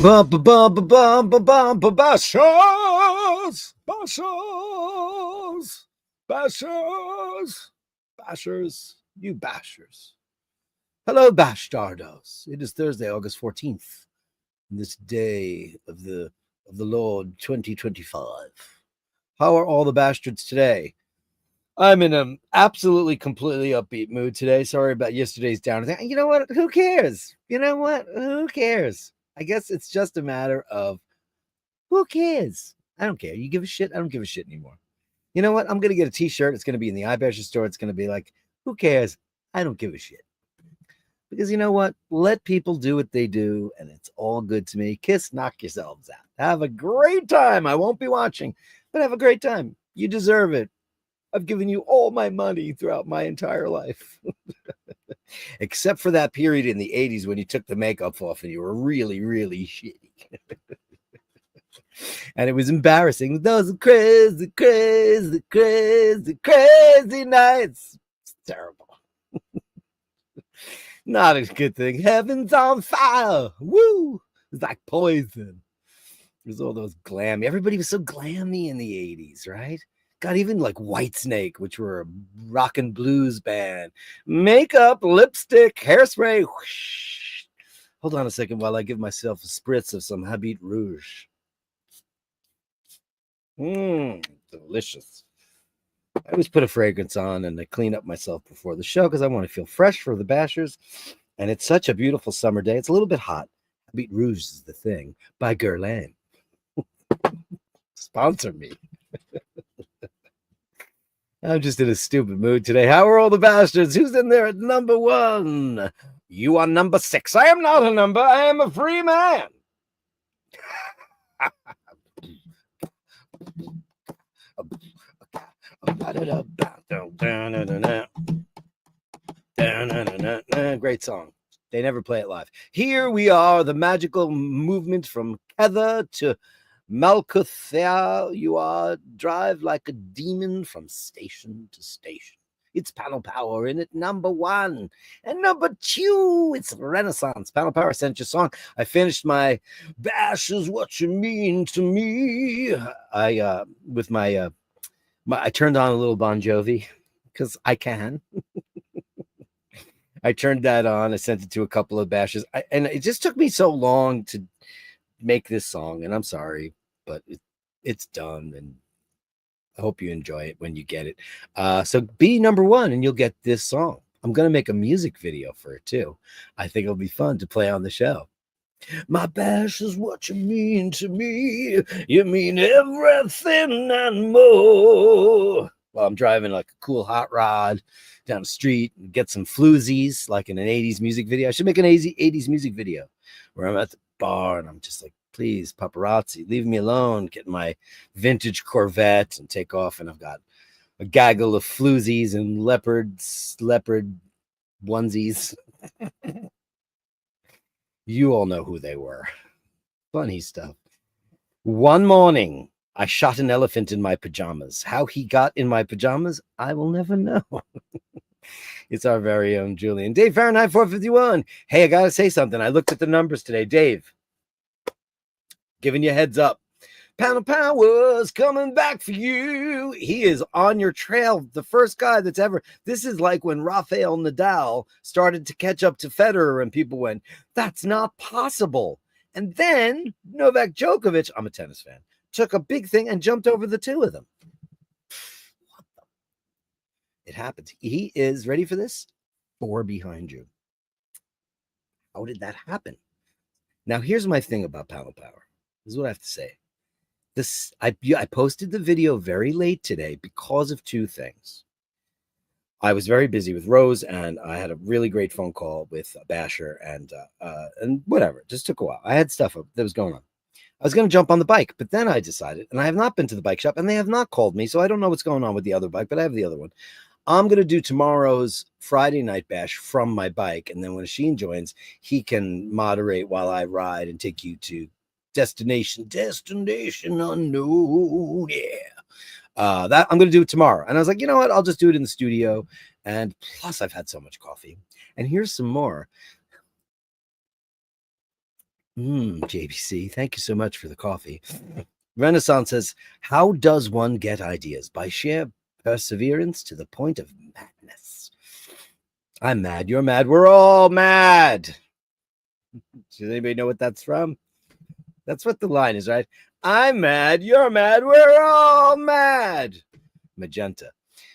Bashers, bashers, bashers, bashers, you bashers. Hello, Bashtardos. It is Thursday, August 14th, this day of the Lord 2025. How are all the bastards today? I'm in an absolutely, completely upbeat mood today. Sorry about yesterday's down. You know what? Who cares? You know what? Who cares? I guess it's just a matter of who cares? I don't care. You give a shit? I don't give a shit anymore. You know what? I'm going to get a t-shirt. It's going to be in the iBashers store. It's going to be like, who cares? I don't give a shit. Because you know what? Let people do what they do, and it's all good to me. Kiss, knock yourselves out. Have a great time. I won't be watching, but have a great time. You deserve it. I've given you all my money throughout my entire life. Except for that period in the 80s when you took the makeup off and you were really, really shitty. And it was embarrassing. Those crazy, crazy, crazy, crazy nights. It's terrible. Not a good thing. Heaven's on fire. Woo! It's like poison. There's all those glammy. Everybody was so glammy in the 80s, right? God, even like Whitesnake, which were a rock and blues band. Makeup, lipstick, hairspray. Whoosh. Hold on a second while I give myself a spritz of some Habit Rouge. Delicious. I always put a fragrance on and I clean up myself before the show because I want to feel fresh for the bashers. And it's such a beautiful summer day. It's a little bit hot. Habit Rouge is the thing by Guerlain. Sponsor me. I'm just in a stupid mood today. How are all the bastards? Who's in there at number 1? You are number 6. I am not a number. I am a free man. Great song. They never play it live. Here we are, the magical movement from Heather to Malkuthia. You are drive like a demon from station to station. It's Panel Power in at number 1. And number 2, it's Renaissance. Panel Power sent you a song. I finished my Bash is What You Mean to Me. I turned on a little Bon Jovi because I can. I turned that on. I sent it to a couple of bashes. And it just took me so long to make this song. And I'm sorry, but it's done. And I hope you enjoy it when you get it. So be number 1 and you'll get this song. I'm going to make a music video for it too. I think it'll be fun to play on the show. My bash is what you mean to me. You mean everything and more. Well, I'm driving like a cool hot rod down the street and get some floozies like in an 80s music video. I should make an 80s music video where I'm at the bar and I'm just like, please, paparazzi, leave me alone. Get my vintage Corvette and take off. And I've got a gaggle of floozies and leopard onesies. You all know who they were. Funny stuff. One morning, I shot an elephant in my pajamas. How he got in my pajamas, I will never know. It's our very own Julian. Dave Fahrenheit 451. Hey, I got to say something. I looked at the numbers today. Dave, giving you a heads up. Panel Power's coming back for you. He is on your trail. The first guy that's ever. This is like when Rafael Nadal started to catch up to Federer and people went, that's not possible. And then Novak Djokovic, I'm a tennis fan, took a big thing and jumped over the two of them. It happens. He is, ready for this? 4 behind you. How did that happen? Now, here's my thing about Panel Power. This is what I have to say. I posted the video very late today because of 2 things. I was very busy with Rose, and I had a really great phone call with Basher, and whatever. It just took a while. I had stuff that was going on. I was going to jump on the bike, but then I decided, and I have not been to the bike shop, and they have not called me, so I don't know what's going on with the other bike, but I have the other one. I'm going to do tomorrow's Friday night bash from my bike, and then when Sheen joins, he can moderate while I ride and take you to destination unknown. Yeah. That I'm going to do it tomorrow. And I was like, you know what? I'll just do it in the studio. And plus, I've had so much coffee. And here's some more. JBC, thank you so much for the coffee. Renaissance says, how does one get ideas? By sheer perseverance to the point of madness. I'm mad. You're mad. We're all mad. Does anybody know what that's from? That's what the line is, right? I'm mad. You're mad. We're all mad. Magenta.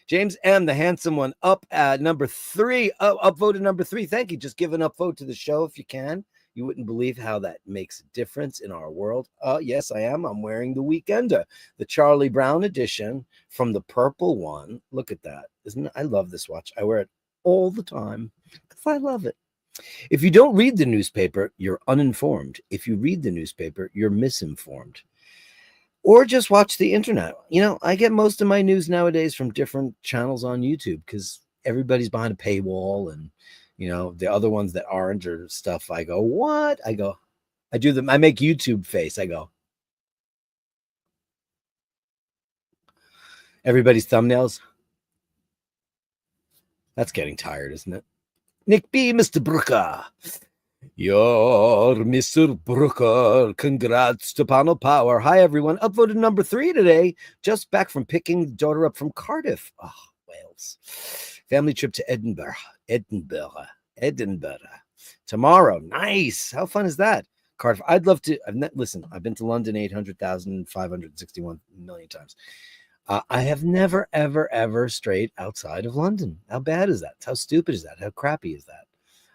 James M., the handsome one, up at number 3. Upvoted number 3. Thank you. Just give an upvote to the show if you can. You wouldn't believe how that makes a difference in our world. Yes, I am. I'm wearing the Weekender, the Charlie Brown edition from the purple one. Look at that. Isn't it? I love this watch. I wear it all the time because I love it. If you don't read the newspaper, you're uninformed. If you read the newspaper, you're misinformed. Or just watch the internet. I get most of my news nowadays from different channels on YouTube because everybody's behind a paywall, and the other ones that aren't or stuff. I go, what? I make YouTube face. I go, everybody's thumbnails. That's getting tired, isn't it? Nick B, Mr. Brooker. You're Mr. Brooker. Congrats to Panel Power. Hi, everyone. Upvoted number 3 today. Just back from picking the daughter up from Cardiff. Oh, Wales. Family trip to Edinburgh. Tomorrow. Nice. How fun is that? Cardiff. I'd love to. Listen, I've been to London 800,561 million times. I have never, ever, ever strayed outside of London. How bad is that? How stupid is that? How crappy is that?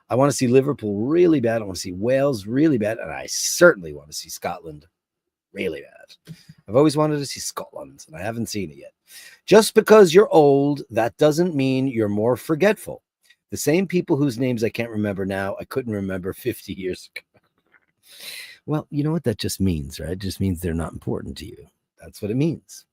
I want to see Liverpool really bad. I want to see Wales really bad. And I certainly want to see Scotland really bad. I've always wanted to see Scotland, and I haven't seen it yet. Just because you're old, that doesn't mean you're more forgetful. The same people whose names I can't remember now, I couldn't remember 50 years ago. Well, you know what that just means, right? It just means they're not important to you. That's what it means.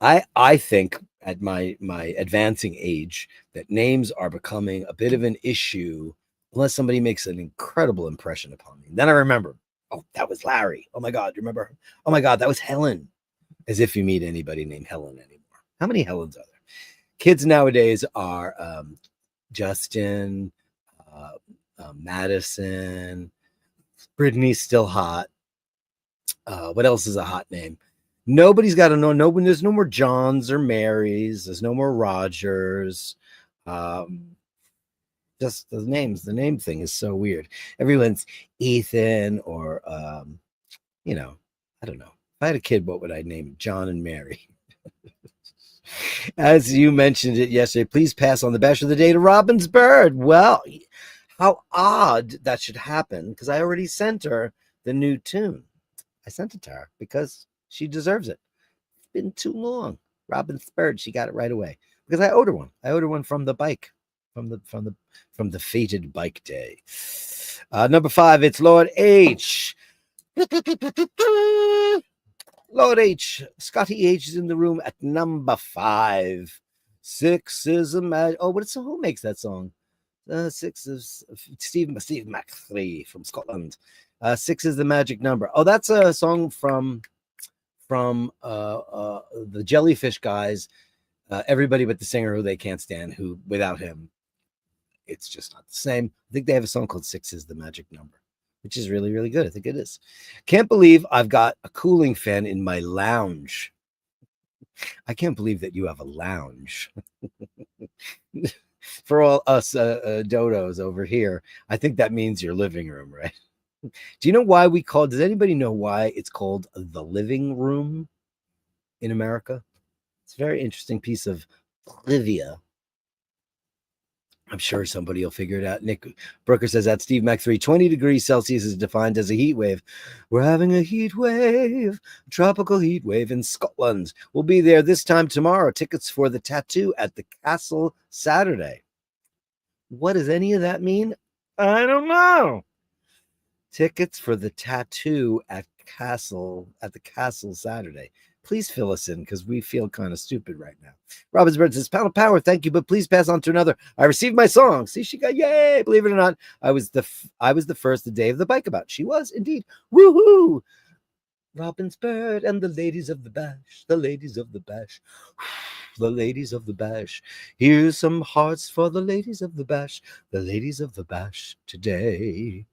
I think at my advancing age that names are becoming a bit of an issue unless somebody makes an incredible impression upon me. Then I remember, oh, that was Larry. Oh my God, you remember? Oh my God, that was Helen. As if you meet anybody named Helen anymore. How many Helens are there? Kids nowadays are Justin, Madison, Brittany's still hot. What else is a hot name? Nobody's got to know. There's no more Johns or Marys. There's no more Rogers. Just the names. The name thing is so weird. Everyone's Ethan or, I don't know. If I had a kid, what would I name him? John and Mary. As you mentioned it yesterday, please pass on the Basher of the Day to Robin's Bird. Well, how odd that should happen because I already sent her the new tune. I sent it to her because she deserves it. It's been too long. Robin's Bird, she got it right away because I owed her one. I owed her one from the bike, from the fated bike day. Number 5, it's Lord H. Lord H. Scotty H is in the room at number 5. 6 is a magic. Oh, who makes that song? 6 is Steve Mac3 from Scotland. 6 is the magic number. Oh, that's a song from the Jellyfish guys. Everybody but the singer who they can't stand, who without him, it's just not the same. I think they have a song called 6 is the magic number, which is really, really good. I think it is. Can't believe I've got a cooling fan in my lounge. I can't believe that you have a lounge. For all us dodos over here, I think that means your living room, right? Do you know why does anybody know why it's called the living room in America? It's a very interesting piece of trivia. I'm sure somebody will figure it out. Nick Brooker says that Steve Mac 3, 20 degrees Celsius is defined as a heat wave. We're having a heat wave, a tropical heat wave in Scotland. We'll be there this time tomorrow. Tickets for the tattoo at the Castle Saturday. What does any of that mean? I don't know. Tickets for the tattoo at the Castle Saturday. Please fill us in because we feel kind of stupid right now. Robin's Bird says, Pound of Power, thank you, but please pass on to another. I received my song. See, she got, yay, believe it or not. I was the first the day of the bike about. She was indeed. Woohoo! Robin's Bird and the ladies of the bash, the ladies of the bash, the ladies of the bash. Here's some hearts for the ladies of the bash today.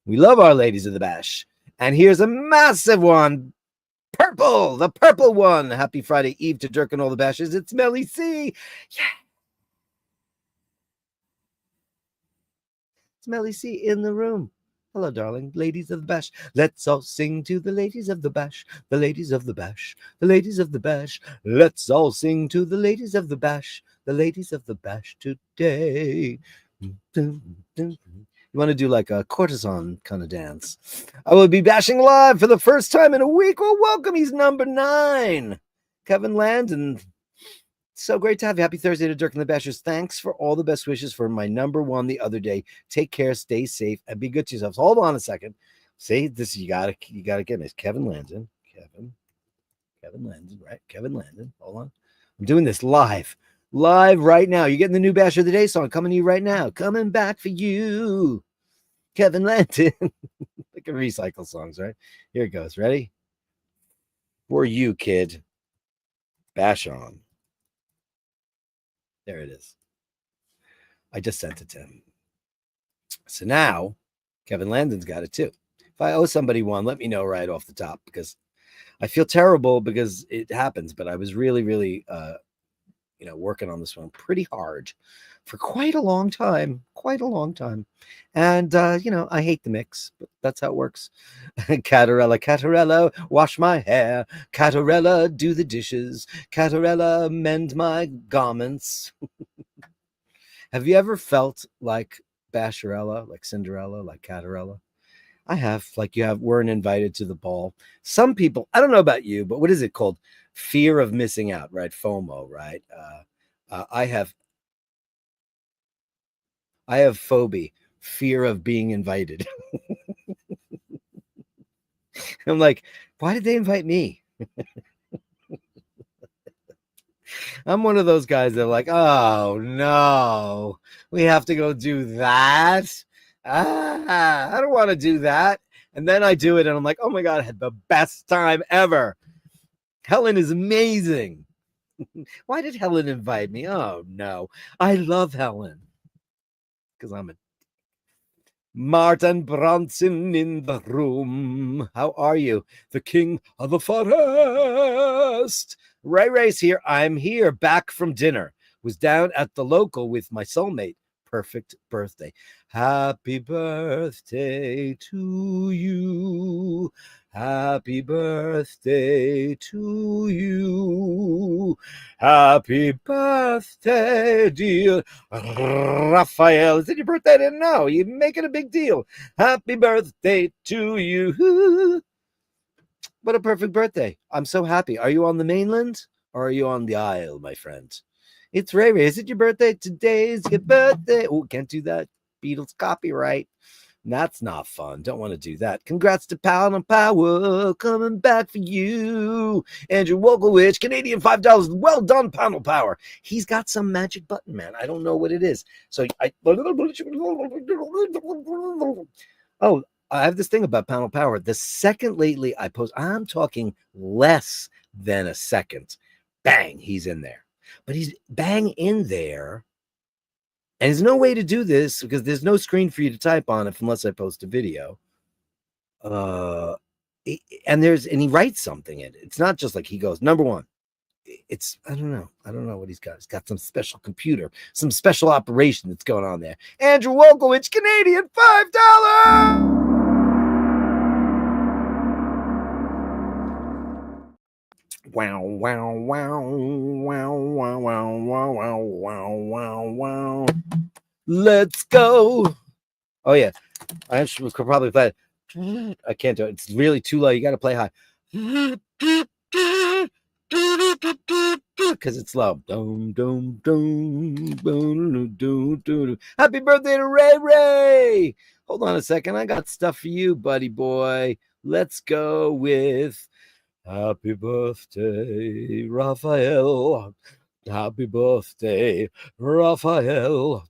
We love our ladies of the bash. And here's a massive one. Purple, the purple one. Happy Friday Eve to Dirk and all the bashers. It's Melly C. Yeah. It's Melly C in the room. Hello, darling, ladies of the bash. Let's all sing to the ladies of the bash, the ladies of the bash, the ladies of the bash. Let's all sing to the ladies of the bash, the ladies of the bash today. You want to do like a courtesan kind of dance? I will be bashing live for the first time in a week. Well, welcome. He's number 9, Kevin Landon. So great to have you. Happy Thursday to Dirk and the Bashers. Thanks for all the best wishes for my number 1 the other day. Take care, stay safe, and be good to yourselves. Hold on a second. See, this you gotta get me. It's Kevin Landon. Kevin Landon, right? Kevin Landon. Hold on. I'm doing this live right now. You're getting the new Basher of the Day song coming to you right now. Coming back for you, Kevin Landon. I can recycle songs, right? Here it goes. Ready? For you, kid. Bash on. There it is. I just sent it to him. So now Kevin Landon's got it too. If I owe somebody one, let me know right off the top, because I feel terrible because it happens. But I was really, working on this one pretty hard for quite a long time. And, I hate the mix, but that's how it works. Catarella, wash my hair. Catarella, do the dishes. Catarella, mend my garments. Have you ever felt like Basherella, like Cinderella, like Catarella? I have. Like you weren't invited to the ball. Some people, I don't know about you, but what is it called? Fear of missing out, right? FOMO, right? I have phobia, fear of being invited. I'm like, why did they invite me? I'm one of those guys that are like, oh no, we have to go do that. I don't want to do that. And then I do it and I'm like, oh my God, I had the best time ever. Helen is amazing. Why did Helen invite me? Oh no, I love Helen. Because I'm a Martin Bronson in the room. How are you? The king of the forest. Ray's here. I'm here, back from dinner. Was down at the local with my soulmate. Perfect birthday. Happy birthday to you. Happy birthday to you. Happy birthday, dear Raphael. Is it your birthday? I didn't know. You're making a big deal. Happy birthday to you. What a perfect birthday. I'm so happy. Are you on the mainland or are you on the Isle, my friend? It's Ray. Is it your birthday? Today's your birthday. Oh, can't do that. Beatles copyright. That's not fun. Don't want to do that. Congrats to Pound and Power coming back for you. Andrew Wolkowicz, Canadian $5. Well done, Pound and Power. He's got some magic button, man. I don't know what it is. So I have this thing about Pound and Power. The second lately I post, I'm talking less than a second. Bang, he's in there. But he's bang in there. And there's no way to do this because there's no screen for you to type on it unless I post a video. And he writes something in it. It's not just like he goes, number 1. It's, I don't know what he's got. He's got some special computer, some special operation that's going on there. Andrew Wolkowicz, Canadian $5. Wow, wow, wow, wow, wow, wow, wow, wow, wow, wow, wow. Let's go. Oh, yeah. I could probably play it. I can't do it. It's really too low. You got to play high. Because it's low. Happy birthday to Ray. Hold on a second. I got stuff for you, buddy boy. Let's go with happy birthday, Raphael. Happy birthday, Raphael.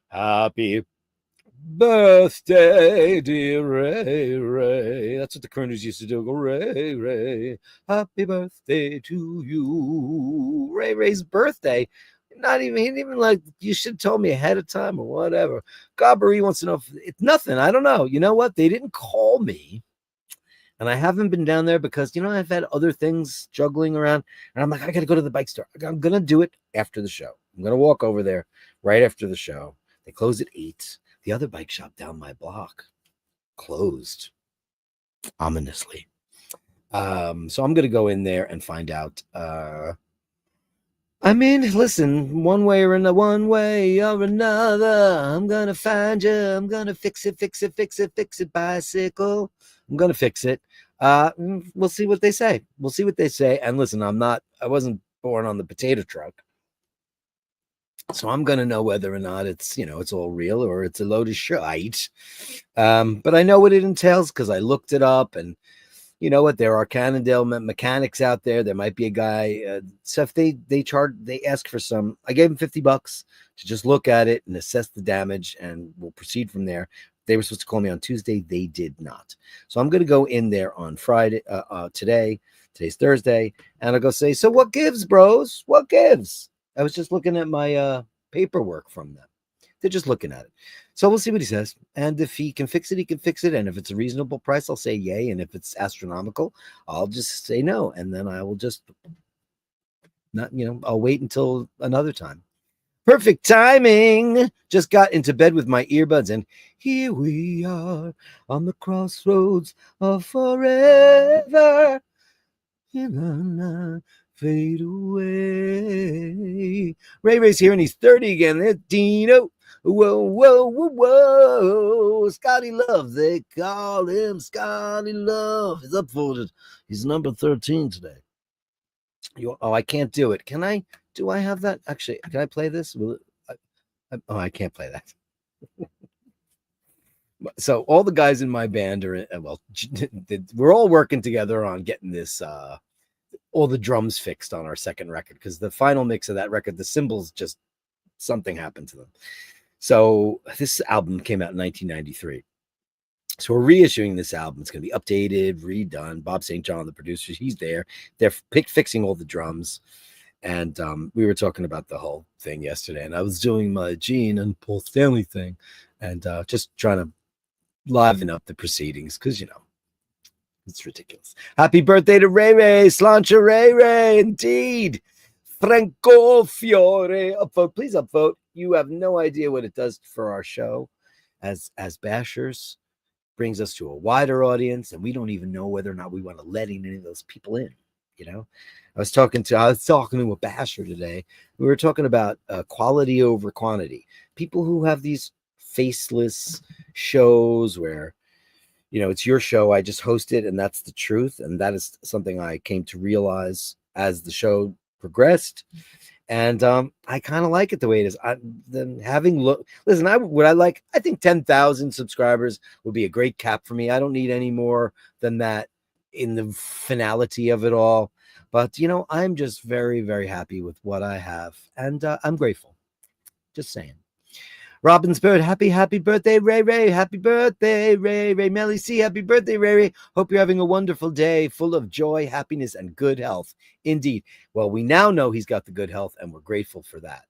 Happy birthday, dear Ray. That's what the crooners used to do. Go, Ray. Happy birthday to you. Ray's birthday. Not even, he didn't even like, you should have told me ahead of time or whatever. Gabri wants to know if it's nothing. I don't know. You know what? They didn't call me. And I haven't been down there because, I've had other things juggling around. And I'm like, I got to go to the bike store. I'm going to do it after the show. I'm going to walk over there right after the show. They close at 8. The other bike shop down my block closed ominously. So I'm going to go in there and find out. Listen, one way or another, I'm going to find you. I'm going to fix it, bicycle. I'm going to fix it. We'll see what they say. And listen, I wasn't born on the potato truck. So I'm going to know whether or not it's, it's all real or it's a load of shite. But I know what it entails because I looked it up, and you know what? There are Cannondale mechanics out there. There might be a guy. So if they ask for some, I gave him $50 to just look at it and assess the damage, and we'll proceed from there. They were supposed to call me on Tuesday. They did not. So I'm going to go in there on Friday, today. Today's Thursday. And I'll go say, so what gives, bros? What gives? I was just looking at my paperwork from them. They're just looking at it. So we'll see what he says. And if he can fix it, he can fix it. And if it's a reasonable price, I'll say yay. And if it's astronomical, I'll just say no. And then I will just not, I'll wait until another time. Perfect timing. Just got into bed with my earbuds, and here we are on the crossroads of forever. Fade away. Ray Ray's here, and he's 30 again. There's Dino. Whoa, whoa, whoa, whoa. Scotty Love. They call him Scotty Love. He's upvoted. He's number 13 today. I can't do it. Can I? Do I have that? Actually, can I play this? I can't play that. So all the guys in my band are, we're all working together on getting this, all the drums fixed on our second record, because the final mix of that record, the cymbals, just something happened to them. So this album came out in 1993. So we're reissuing this album. It's going to be updated, redone. Bob St. John, the producer, he's there. They're fixing all the drums. And we were talking about the whole thing yesterday, and I was doing my Gene and Paul Stanley thing, and just trying to liven up the proceedings, because, it's ridiculous. Happy birthday to Ray Ray, Slancha Ray Ray, indeed. Franco Fiore, upvote, please upvote. You have no idea what it does for our show as Bashers. Brings us to a wider audience, and we don't even know whether or not we want to let any of those people in. I was talking to a basher today. We were talking about quality over quantity. People who have these faceless shows where, it's your show, I just host it, and that's the truth. And that is something I came to realize as the show progressed. And I kind of like it the way it is. I think 10,000 subscribers would be a great cap for me. I don't need any more than that in the finality of it all. But, I'm just very, very happy with what I have. And I'm grateful. Just saying. Robin's Bird, happy birthday, Ray Ray. Happy birthday, Ray Ray. Melly C, happy birthday, Ray Ray. Hope you're having a wonderful day full of joy, happiness, and good health. Indeed. Well, we now know he's got the good health, and we're grateful for that.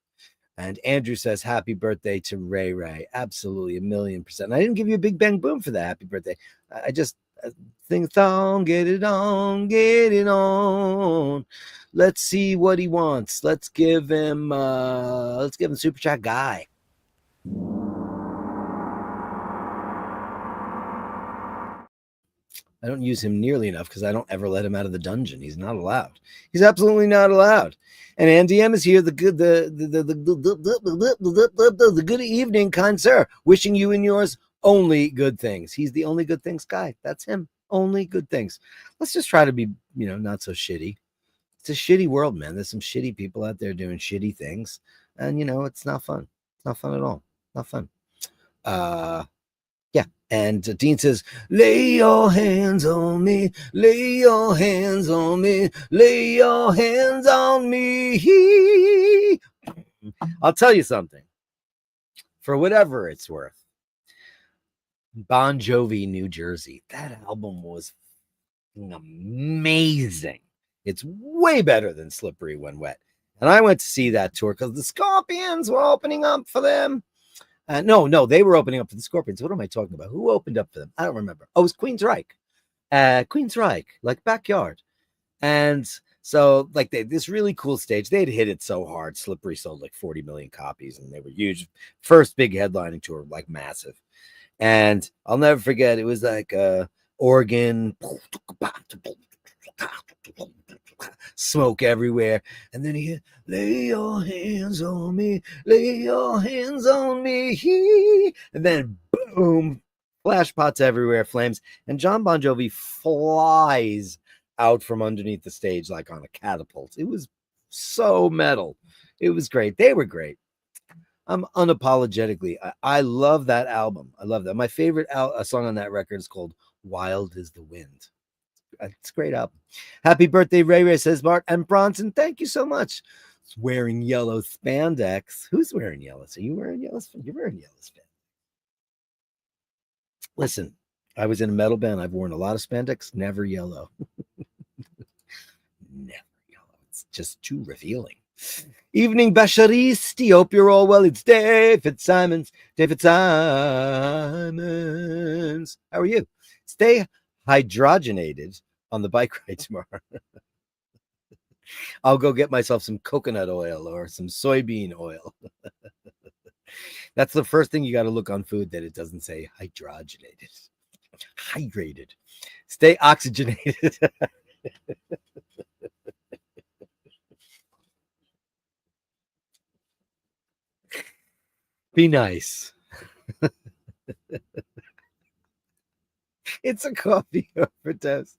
And Andrew says, happy birthday to Ray Ray. Absolutely, 1,000,000%. And I didn't give you a big bang boom for that happy birthday. I just sing a song, get it on. Let's see what he wants. Let's give him Super Chat Guy. I don't use him nearly enough because I don't ever let him out of the dungeon. He's not allowed. He's absolutely not allowed. And Andy M is here. The good evening, kind sir. Wishing you and yours only good things. He's the only good things guy. That's him. Only good things. Let's just try to be, not so shitty. It's a shitty world, man. There's some shitty people out there doing shitty things. And, it's not fun. It's not fun at all. Not fun. Yeah. And Dean says, lay your hands on me, lay your hands on me, lay your hands on me. I'll tell you something. For whatever it's worth, Bon Jovi, New Jersey, that album was amazing. It's way better than Slippery When Wet. And I went to see that tour because the Scorpions were opening up for them. No, they were opening up for the Scorpions. What am I talking about? Who opened up for them? I don't remember. Oh, it was Queensryche. Queensryche, like Backyard. And so, like, this really cool stage. They'd hit it so hard. Slippery sold like 40 million copies, and they were huge. First big headlining tour, like massive. And I'll never forget, it was like organ, smoke everywhere. And then he lay your hands on me, lay your hands on me. And then boom, flash pots everywhere, flames. And John Bon Jovi flies out from underneath the stage like on a catapult. It was so metal. It was great. They were great. Unapologetically, I love that album. I love that. My favorite song on that record is called Wild is the Wind. It's a great album. Happy birthday, Ray Ray, says Bart. And Bronson, thank you so much. It's wearing yellow spandex. Who's wearing yellow? So you wearing yellow? You're wearing yellow spandex. Listen, I was in a metal band. I've worn a lot of spandex, never yellow. Never yellow. It's just too revealing. Evening Basharisti, hope you're all well. It's David Simons. David Simons. How are you? Stay hydrogenated on the bike ride tomorrow. I'll go get myself some coconut oil or some soybean oil. That's the first thing you got to look on food, that it doesn't say hydrogenated. Hydrated. Stay oxygenated. Be nice. It's a coffee overdose.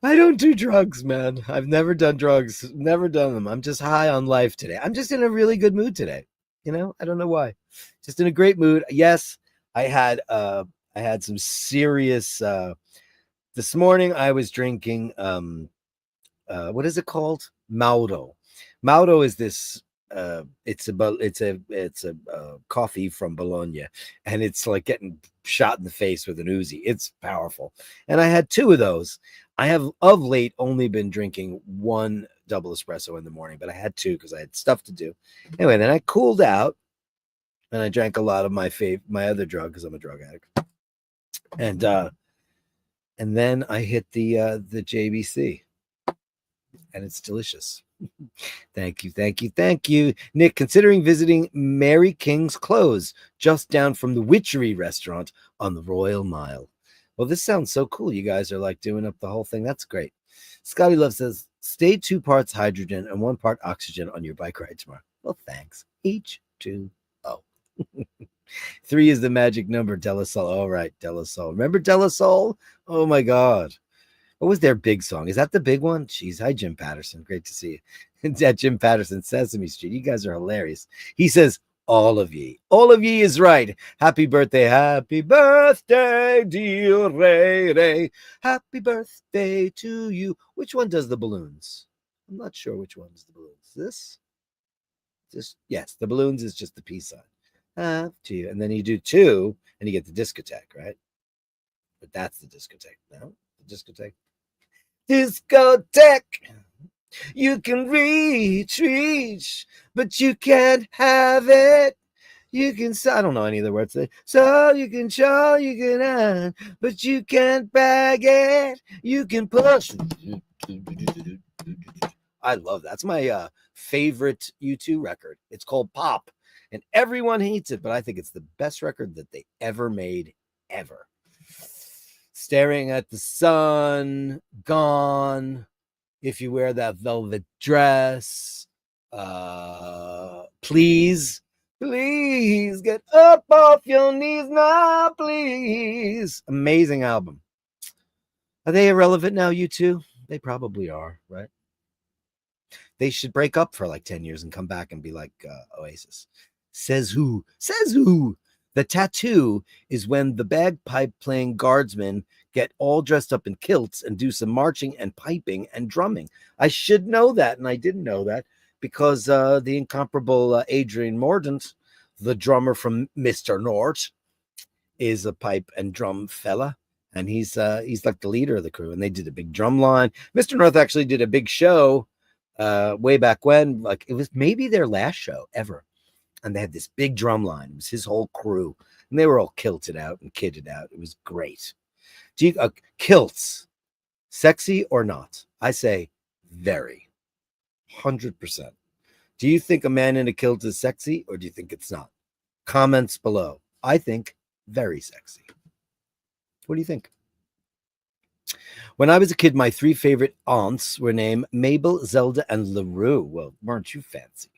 I don't do drugs, man. I've never done drugs. Never done them. I'm just high on life today. I'm just in a really good mood today. I don't know why. Just in a great mood. Yes, I had some serious this morning I was drinking what is it called? Mauro. Mauro is this it's a coffee from Bologna, and it's like getting shot in the face with an Uzi. It's powerful. And I had 2 of those. I have of late only been drinking 1 double espresso in the morning, but I had 2 because I had stuff to do. Anyway, then I cooled out and I drank a lot of my other drug because I'm a drug addict. And then I hit the JBC, and it's delicious. Thank you. Nick, considering visiting Mary King's Close, just down from the Witchery restaurant on the Royal Mile. Well, this sounds so cool. You guys are like doing up the whole thing. That's great. Scotty Love says, stay 2 parts hydrogen and 1 part oxygen on your bike ride tomorrow. Well, thanks. H2O. 3 is the magic number, Della Sol. All right, Della Sol. Remember Della Sol? Oh, my God. What was their big song? Is that the big one? Jeez, hi, Jim Patterson. Great to see you. It's at Jim Patterson, Sesame Street. You guys are hilarious. He says, all of ye. All of ye is right. Happy birthday, dear Ray Ray. Happy birthday to you. Which one does the balloons? I'm not sure which one does the balloons. This? Yes, the balloons is just the peace sign. To you. And then you do 2, and you get the discotheque, right? But that's the discotheque. No? The discotheque. Discotheque. You can reach, but you can't have it. You can, I don't know any of the words. So you can show, you can have, but you can't bag it. You can push. I love that. That's my favorite U2 record. It's called Pop, and everyone hates it, but I think it's the best record that they ever made, ever. Staring at the sun, Gone. If you wear that velvet dress, please get up off your knees now, please. Amazing album. Are they irrelevant now, U2? They probably are, right? They should break up for like 10 years and come back and be like Oasis. Says who? The tattoo is when the bagpipe playing guardsmen get all dressed up in kilts and do some marching and piping and drumming. I should know that, and I didn't know that because the incomparable Adrian Mordaunt, the drummer from Mr. Nort, is a pipe and drum fella, and he's like the leader of the crew. And they did a big drum line. Mr. North actually did a big show way back when, like it was maybe their last show ever. And they had this big drum line. It was his whole crew. And they were all kilted out and kitted out. It was great. Do you kilts, sexy or not? I say very. 100%. Do you think a man in a kilt is sexy or do you think it's not? Comments below. I think very sexy. What do you think? When I was a kid, my 3 favorite aunts were named Mabel, Zelda, and LaRue. Well, weren't you fancy?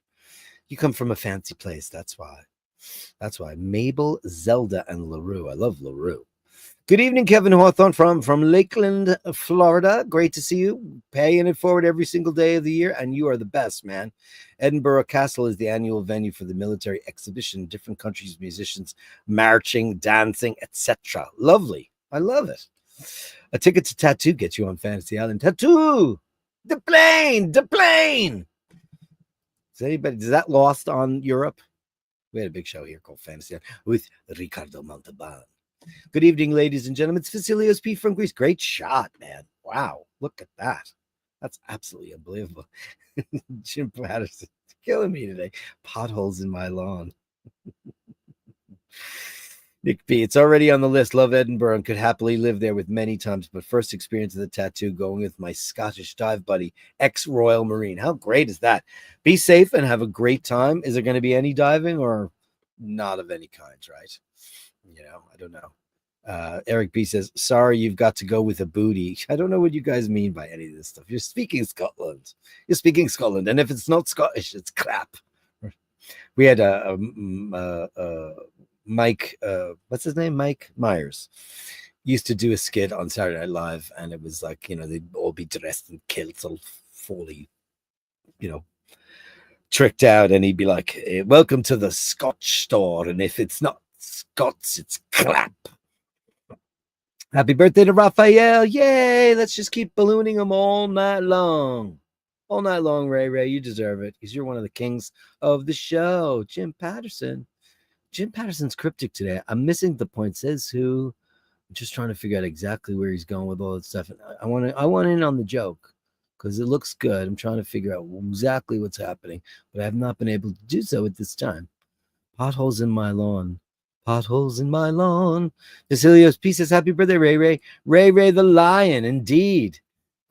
You come from a fancy place. That's why. That's why. Mabel, Zelda, and LaRue. I love LaRue. Good evening, Kevin Hawthorne from Lakeland, Florida. Great to see you. Paying it forward every single day of the year, and you are the best, man. Edinburgh Castle is the annual venue for the military exhibition. Different countries' musicians marching, dancing, etc. Lovely. I love it. A ticket to Tattoo gets you on Fantasy Island. Tattoo! The plane! The plane! Is that lost on Europe? We had a big show here called Fantasy Island with Ricardo Montalban. Good evening, ladies and gentlemen. It's Vasilios P from Greece. Great shot, man. Wow. Look at that. That's absolutely unbelievable. Jim Patterson killing me today. Potholes in my lawn. Nick P. It's already on the list. Love Edinburgh and could happily live there with many times, but first experience of the tattoo going with my Scottish dive buddy, ex-Royal Marine. How great is that? Be safe and have a great time. Is there going to be any diving or not of any kind, right? I don't know. Eric B says, sorry, you've got to go with a booty. I don't know what you guys mean by any of this stuff. You're speaking Scotland. You're speaking Scotland. And if it's not Scottish, it's crap. We had Mike, what's his name? Mike Myers used to do a skit on Saturday Night Live. And it was like, they'd all be dressed in kilts, all fully, tricked out. And he'd be like, welcome to the Scotch store. And if it's not Scots, it's crap. Happy birthday to Raphael. Yay. Let's just keep ballooning him all night long. All night long, Ray. You deserve it because you're one of the kings of the show. Jim Patterson. Jim Patterson's cryptic today. I'm missing the point. Says who? I'm just trying to figure out exactly where he's going with all that stuff. And I want in on the joke because it looks good. I'm trying to figure out exactly what's happening, but I have not been able to do so at this time. Potholes in my lawn. Potholes in my lawn. Vasilios P says, happy birthday, Ray. Ray the Lion, indeed.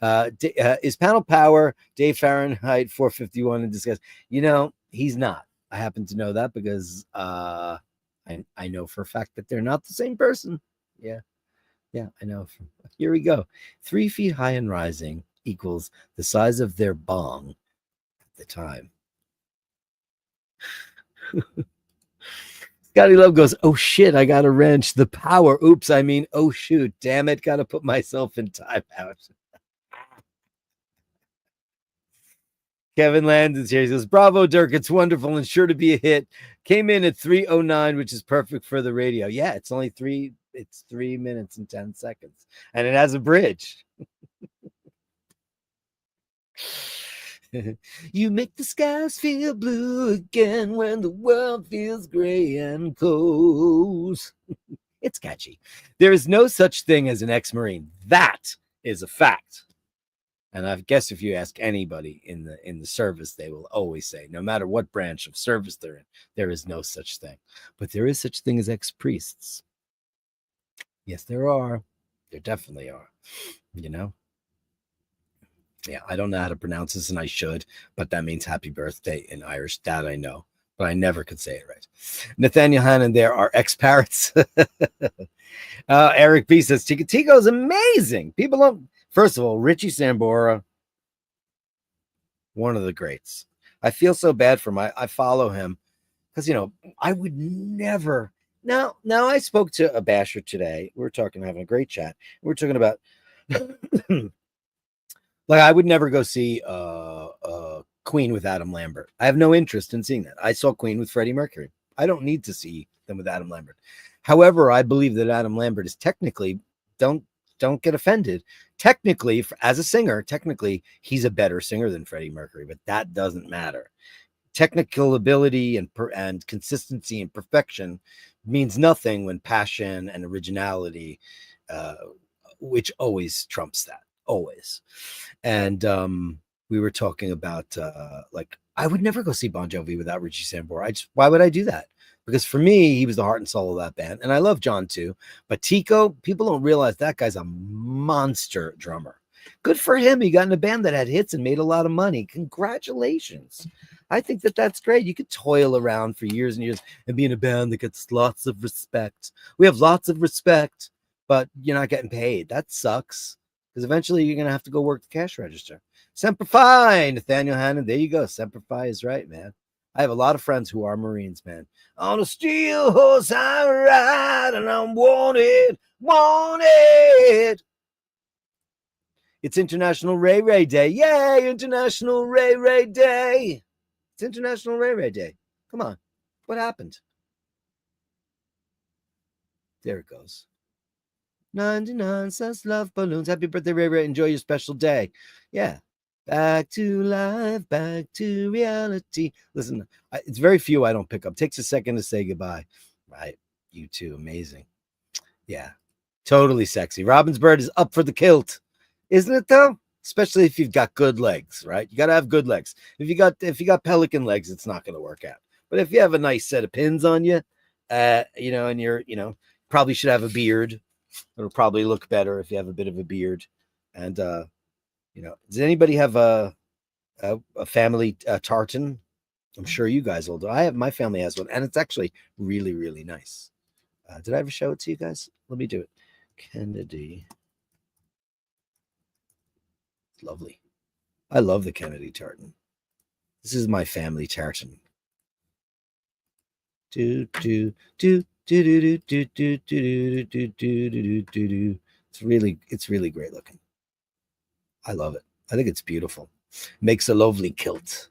Is panel power Dave Fahrenheit 451 in discuss? He's not. I happen to know that because I know for a fact that they're not the same person. Yeah, I know. Here we go. 3 feet high and rising equals the size of their bong at the time. Scotty Love goes, oh shit, I got a wrench. The power. Oops, oh shoot. Damn it. Got to put myself in timeout. Kevin Landon's here. He says, bravo, Dirk. It's wonderful and sure to be a hit. Came in at 3:09, which is perfect for the radio. Yeah, it's 3 minutes and 10 seconds. And it has a bridge. You make the skies feel blue again when the world feels gray and cold. It's catchy. There is no such thing as an ex-Marine. That is a fact. And I guess if you ask anybody in the service, they will always say, no matter what branch of service they're in, there is no such thing. But there is such thing as ex-priests. Yes, there are. There definitely are. Yeah, I don't know how to pronounce this, and I should, but that means happy birthday in Irish. That I know, but I never could say it right. Nathaniel Hannon, there are ex-parrots. Eric B says, Tico is amazing. People don't. First of all, Richie Sambora, one of the greats. I feel so bad for him. I follow him because, I would never. Now I spoke to a basher today. We were having a great chat. We were talking about like I would never go see Queen with Adam Lambert. I have no interest in seeing that. I saw Queen with Freddie Mercury. I don't need to see them with Adam Lambert. However, I believe that Adam Lambert is technically, don't get offended. Technically, as a singer, technically, he's a better singer than Freddie Mercury, but that doesn't matter. Technical ability and consistency and perfection means nothing when passion and originality, which always trumps that, always. And we were talking about like I would never go see Bon Jovi without Richie Sambora. Why would I do that? Because for me, he was the heart and soul of that band, and I love John too. But Tico, people don't realize that guy's a monster drummer. Good for him. He got in a band that had hits and made a lot of money. Congratulations. I think that that's great. You could toil around for years and years and be in a band that gets lots of respect. We have lots of respect, but you're not getting paid. That sucks because eventually you're going to have to go work the cash register. Semper Fi, Nathaniel Hannon. There you go. Semper Fi is right, man. I have a lot of friends who are Marines, man. On a steel horse I ride and I'm wanted, wanted. It's International Ray Ray Day. Yay, International Ray Ray Day. It's International Ray Ray Day. Come on. What happened? There it goes. 99 cents love balloons. Happy birthday, Ray Ray. Enjoy your special day. Yeah. Back to life, back to reality. Listen, it's very few I don't pick up. Takes a second to say goodbye. Right. You too. Amazing. Yeah. Totally sexy. Robin's bird is up for the kilt. Isn't it though? Especially if you've got good legs, right? You got to have good legs. If you got pelican legs, it's not going to work out. But if you have a nice set of pins on you, and you're, probably should have a beard. It'll probably look better if you have a bit of a beard. And does anybody have a family tartan? I'm sure you guys will do. My family has one, and it's actually really, really nice. Did I ever show it to you guys? Let me do it. Kennedy. It's lovely. I love the Kennedy tartan. This is my family tartan. Do do do do do do do do do do do do do. It's really great looking. I love it. I think it's beautiful. Makes a lovely kilt.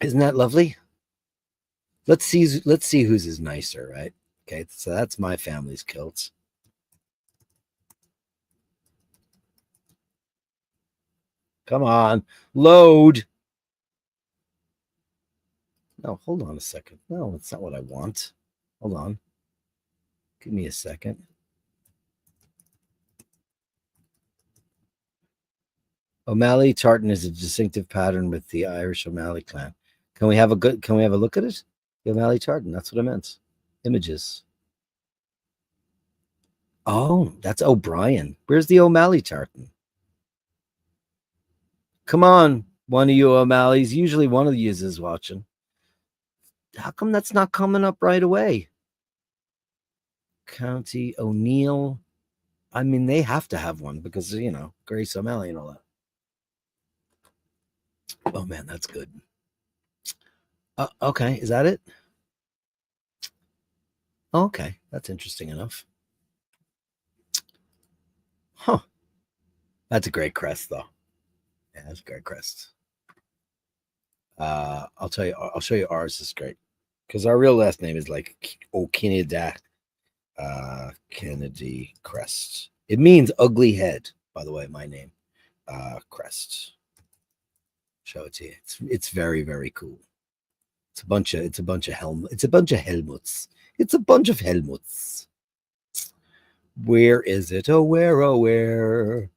Isn't that lovely? Let's see whose is nicer, right? Okay, so that's my family's kilts. Come on, load. No, hold on a second. No, that's not what I want. Hold on. Give me a second. O'Malley tartan is a distinctive pattern with the Irish O'Malley clan. Can we have a look at it? The O'Malley tartan. That's what I meant. Images. Oh, that's O'Brien. Where's the O'Malley tartan? Come on, one of you O'Malleys. Usually one of you is watching. How come that's not coming up right away? County O'Neill. I mean, they have to have one because, Grace O'Malley and all that. Oh, man, that's good. Okay, is that it? Okay, that's interesting enough. Huh. That's a great crest, though. Yeah, that's a great crest. I'll show you ours is great. Because our real last name is like O'Kinida. Kennedy crest. It means ugly head, by the way, my name. Crest. Show it to you. It's very, very cool. It's a bunch of helmets. It's a bunch of helmets. It's a bunch of helmets. Where is it? Oh, where?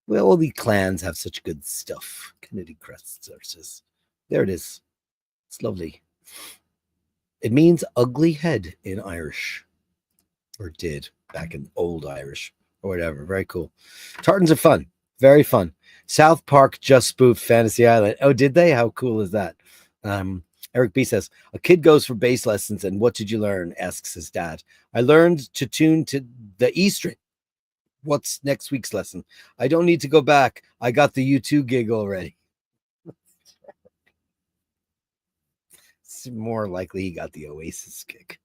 Well, all the clans have such good stuff. Kennedy crest sources. There it is. It's lovely. It means ugly head in Irish. Or did back in old Irish or whatever. Very cool. Tartans are fun. Very fun. South Park just spoofed Fantasy Island. Oh, did they? How cool is that? Eric B says, a kid goes for bass lessons and what did you learn? Asks his dad. I learned to tune to the E string. What's next week's lesson? I don't need to go back. I got the U2 gig already. It's more likely he got the Oasis gig.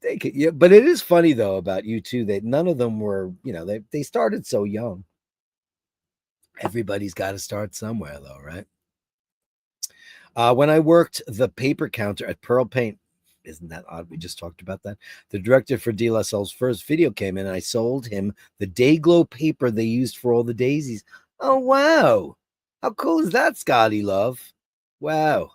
Yeah, but it is funny though about U2 that none of them were, they started so young. Everybody's got to start somewhere though, right? When I worked the paper counter at Pearl Paint, isn't that odd? We just talked about that. The director for De La Soul's first video came in and I sold him the Dayglow paper they used for all the daisies. Oh, wow. How cool is that, Scotty Love? Wow.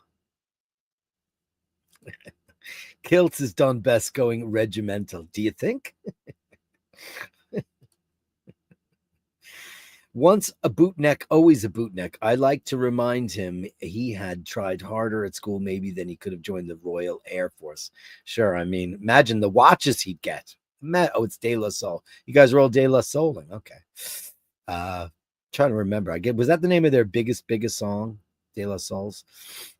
Kilts is done best going regimental. Do you think? Once a bootneck, always a bootneck. I like to remind him he had tried harder at school, maybe than he could have joined the Royal Air Force. Sure, I mean, imagine the watches he'd get. Oh, it's De La Soul. You guys are all De La Souling. Okay. Trying to remember. I get, was that the name of their biggest song? De La Souls.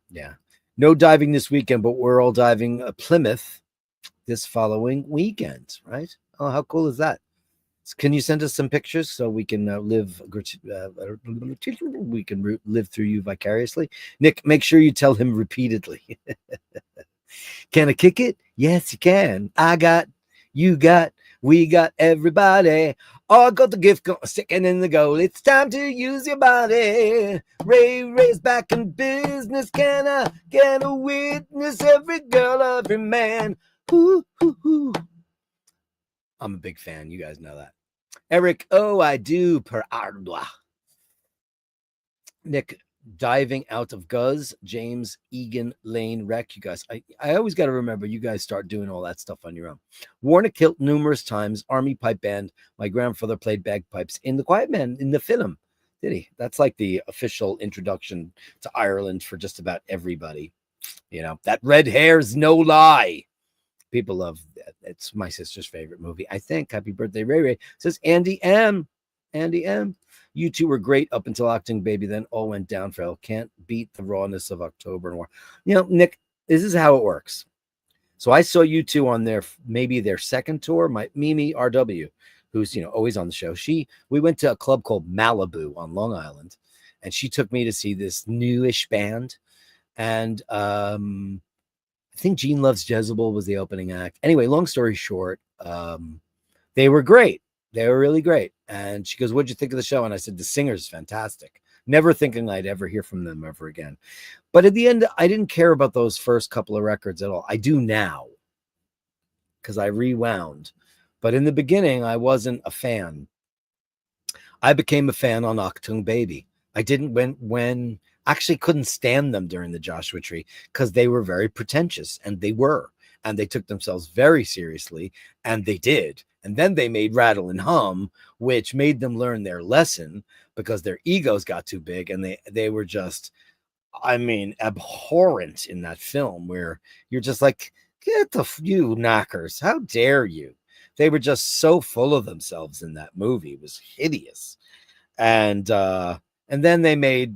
Yeah. No diving this weekend, but we're all diving Plymouth this following weekend, right? Oh, how cool is that? Can you send us some pictures so we can we can live through you vicariously? Nick, make sure you tell him repeatedly. Can I kick it? Yes, you can. I got, you got, we got everybody. All got the gift sticking in the goal. It's time to use your body. Ray's back in business. Can I get a witness? Every girl, every man. Ooh, ooh, ooh. I'm a big fan. You guys know that. Eric, oh, I do per ardua. Nick, diving out of Guz, James, Egan, Lane, Wreck. You guys, I always got to remember you guys start doing all that stuff on your own. Worn a kilt numerous times, Army pipe band. My grandfather played bagpipes in The Quiet Man in the film. Did he? That's like the official introduction to Ireland for just about everybody. You know, that red hair's no lie. People love that. It's my sister's favorite movie, I think. Happy birthday, Ray Ray. Says Andy M. Andy M. You two were great up until Octung Baby, then all went downhill. Can't beat the rawness of October Noir. You know, Nick, this is how it works. So I saw you two on their maybe their second tour. My Mimi RW, who's always on the show. We went to a club called Malibu on Long Island, and she took me to see this newish band. And I think Gene Loves Jezebel was the opening act. Anyway, long story short, they were great. They were really great. And she goes, "What'd you think of the show?" And I said, "The singer's fantastic." Never thinking I'd ever hear from them ever again. But at the end, I didn't care about those first couple of records at all. I do now because I rewound. But in the beginning, I wasn't a fan. I became a fan on Octung Baby. I didn't when actually couldn't stand them during the Joshua Tree because they were very pretentious, and they took themselves very seriously, and they did. And then they made Rattle and Hum, which made them learn their lesson because their egos got too big, and they were just, I mean, abhorrent in that film where you're just like, get you knockers, how dare you? They were just so full of themselves in that movie. It was hideous. And then they made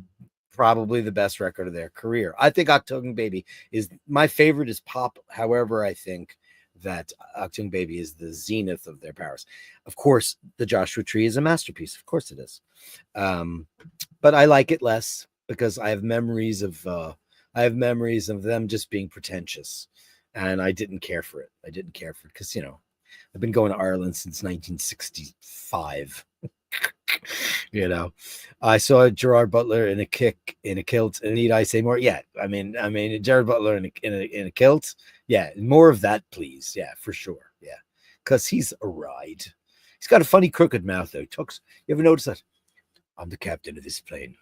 probably the best record of their career. I think Octung Baby is my favorite is Pop. However, I think that Octung Baby is the zenith of their powers. Of course, the Joshua Tree is a masterpiece. Of course it is. But I like it less because I have memories of them just being pretentious, and I didn't care for it. I didn't care for it because I've been going to Ireland since 1965. I saw Gerard Butler in a kilt, and need I say more? Yeah, I mean, Gerard Butler in a kilt. Yeah, more of that, please. Yeah, for sure. Yeah, because he's a ride. He's got a funny crooked mouth though. Talks. You ever notice that? I'm the captain of this plane.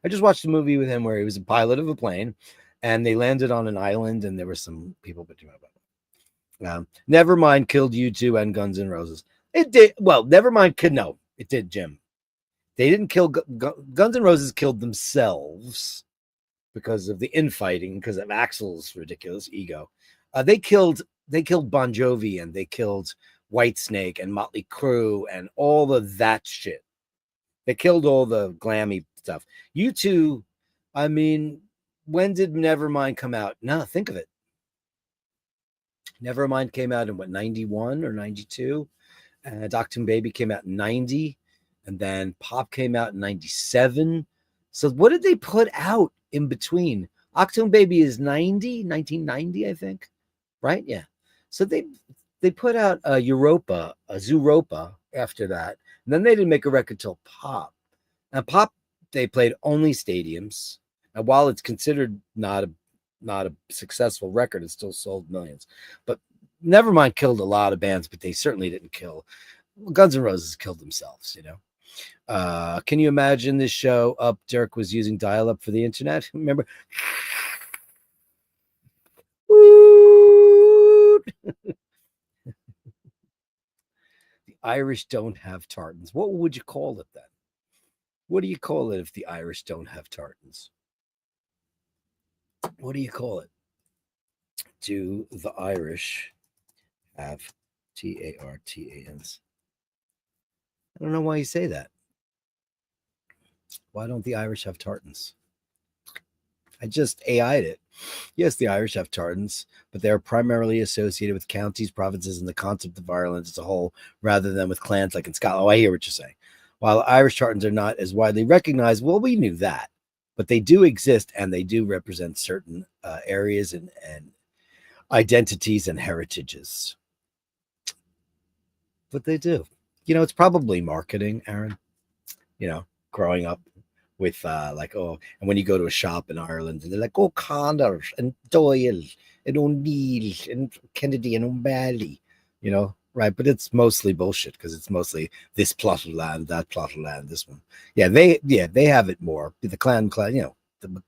I just watched a movie with him where he was a pilot of a plane, and they landed on an island, and there were some people between. Nevermind killed U2 and Guns N' Roses. It did. Well, Nevermind could no. It did, Jim. They didn't kill Guns N' Roses killed themselves because of the infighting, because of Axl's ridiculous ego. They killed Bon Jovi, and they killed Whitesnake and Motley Crue and all of that shit. They killed all the glammy stuff. U2, I mean, when did Nevermind come out? No, think of it. Nevermind came out in 91 or 92. Octung Baby came out in 90. And then Pop came out in 97. So what did they put out in between? Octung Baby is 1990, I think. Right? Yeah. So they put out a Zooropa after that. And then they didn't make a record till Pop. Now Pop, they played only stadiums. And while it's considered not a successful record, it still sold millions. But Nevermind killed a lot of bands, but they certainly didn't kill. Guns N' Roses killed themselves, Can you imagine this show up? Dirk was using dial-up for the internet. Remember? The Irish don't have tartans. What would you call it then? What do you call it if the Irish don't have tartans? What do you call it? Do the Irish have tartans? I don't know why you say that. Why don't the Irish have tartans? I just AI'd it. Yes, the Irish have tartans, but they are primarily associated with counties, provinces, and the concept of Ireland as a whole, rather than with clans like in Scotland. Oh, I hear what you're saying. While Irish tartans are not as widely recognized, well, we knew that, but they do exist and they do represent certain areas and identities and heritages. But they do. It's probably marketing, Aaron. Growing up with like, oh, and when you go to a shop in Ireland, they're like, oh, Connor and Doyle and O'Neill and Kennedy and O'Malley, right? But it's mostly bullshit because it's mostly this plot of land, that plot of land, this one. Yeah, they have it more. The clan, the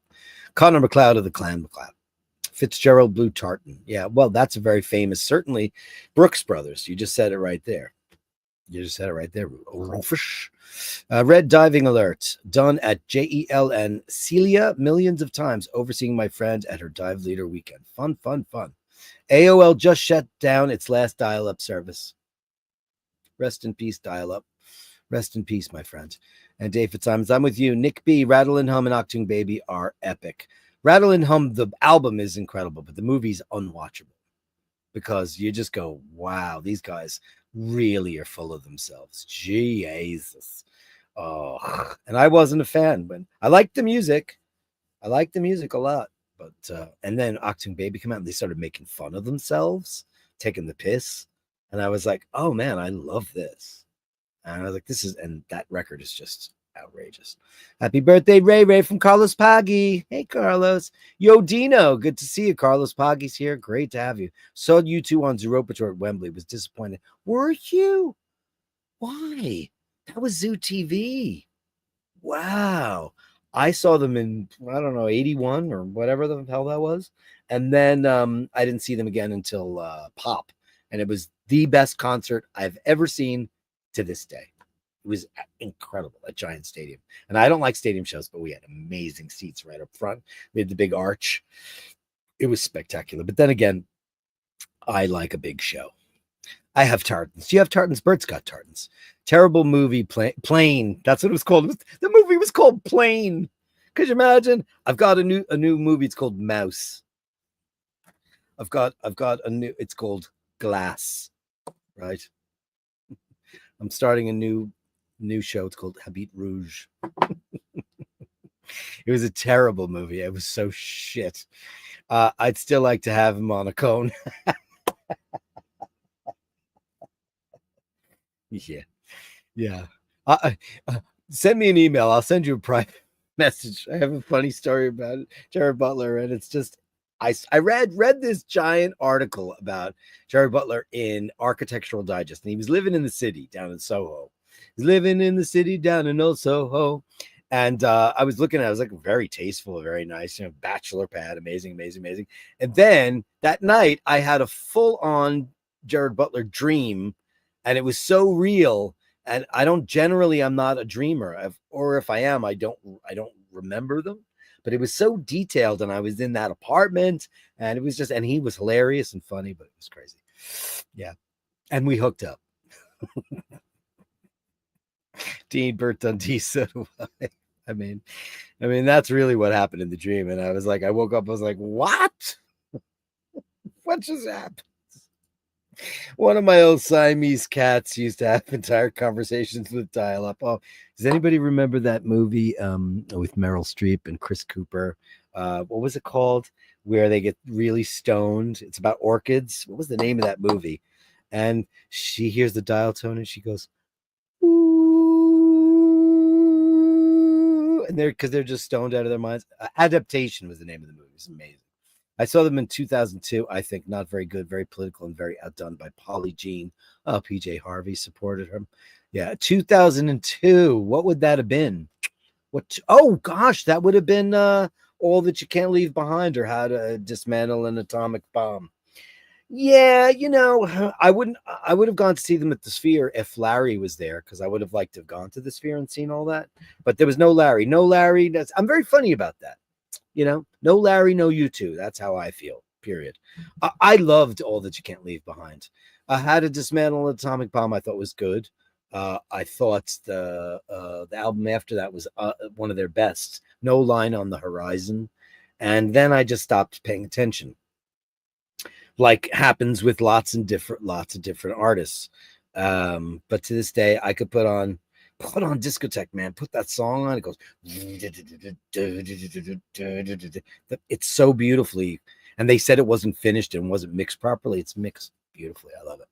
Connor MacLeod of the Clan MacLeod. Fitzgerald Blue Tartan. Yeah, well, that's a very famous, certainly Brooks Brothers. You just said it right there. Rufus. Red diving alert. Done at JELN Celia millions of times, overseeing my friend at her dive leader weekend. Fun. AOL just shut down its last dial-up service. Rest in peace, dial-up. Rest in peace, my friend. And Dave Fitzsimons, I'm with you. Nick B, Rattle and Hum, and Octung Baby are epic. Rattle and Hum, the album is incredible, but the movie's unwatchable because you just go, wow, these guys really are full of themselves. Jesus. Oh, and I wasn't a fan, but I liked the music. I liked the music a lot. But and then Octung Baby came out and they started making fun of themselves, taking the piss. And I was like, oh man, I love this. And I was like, and that record is just outrageous. Happy birthday, Ray from Carlos Paggi. Hey, Carlos. Yo, Dino. Good to see you. Carlos Paggi's here. Great to have you. Saw you two on Zooropa Tour at Wembley. Was disappointed. Were you? Why? That was Zoo TV. Wow. I saw them in, I don't know, 81 or whatever the hell that was. And then I didn't see them again until Pop. And it was the best concert I've ever seen to this day. It was incredible at Giant Stadium. And I don't like stadium shows, but we had amazing seats right up front. We had the big arch. It was spectacular. But then again, I like a big show. I have tartans. Do you have tartans? Bert's got tartans. Terrible movie, Plane. That's what it was called. The movie was called Plane. Could you imagine? I've got a new movie. It's called Mouse. I've got a new. It's called Glass. Right. I'm starting a new show. It's called Habit Rouge. It was a terrible movie. It was so shit. I'd still like to have him on a cone. Yeah. Send me an email. I'll send you a private message. I have a funny story about it, Jared Butler, and it's just I read this giant article about Jared Butler in Architectural Digest, and he was living in the city down in Soho. He's living in the city down in Old Soho. And I was looking at it, I was like very tasteful, very nice, bachelor pad, amazing. And then that night I had a full-on Jared Butler dream, and it was so real. And I'm not a dreamer, or if I am, I don't remember them. But it was so detailed, and I was in that apartment, and it was just, and he was hilarious and funny, but it was crazy. Yeah. And we hooked up. Dean Bert Dundee, so do I. I mean, that's really what happened in the dream. And I was like, I woke up, I was like, what? What just happened? One of my old Siamese cats used to have entire conversations with dial-up. Oh, does anybody remember that movie with Meryl Streep and Chris Cooper? What was it called? Where they get really stoned. It's about orchids. What was the name of that movie? And she hears the dial tone and she goes, ooh, and because they're just stoned out of their minds. Adaptation was the name of the movie. It was amazing. I saw them in 2002. I think not very good, very political, and very outdone by Polly Jean. Oh, PJ Harvey supported him. Yeah, 2002. What would that have been? Oh gosh, that would have been All That You Can't Leave Behind, or How to Dismantle an Atomic Bomb. Yeah, I would have gone to see them at the Sphere if Larry was there because I would have liked to have gone to the Sphere and seen all that. But there was no Larry. No Larry. I'm very funny about that. No Larry, no you two. That's how I feel. Period. I loved All That You Can't Leave Behind. How to Dismantle an Atomic Bomb. I thought was good. I thought the album after that was one of their best. No Line on the Horizon, and then I just stopped paying attention, like happens with lots of different artists. But to this day, I could put on discotheque, man. Put that song on. It goes. It's so beautifully, and they said it wasn't finished and wasn't mixed properly. It's mixed beautifully. I love it.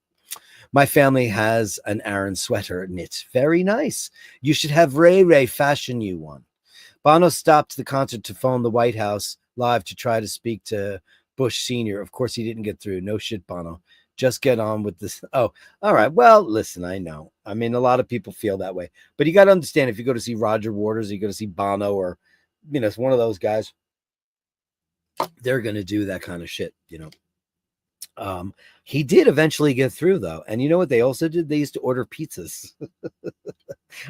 My family has an Aaron sweater knit. Very nice. You should have Ray Ray fashion you one. Bono stopped the concert to phone the White House live to try to speak to Bush Sr. Of course, he didn't get through. No shit, Bono. Just get on with this. Oh, all right. Well, listen, I know. I mean, a lot of people feel that way. But you got to understand, if you go to see Roger Waters, you go to see Bono, or, it's one of those guys, they're going to do that kind of shit. He did eventually get through, though. And you know what they also did? They used to order pizzas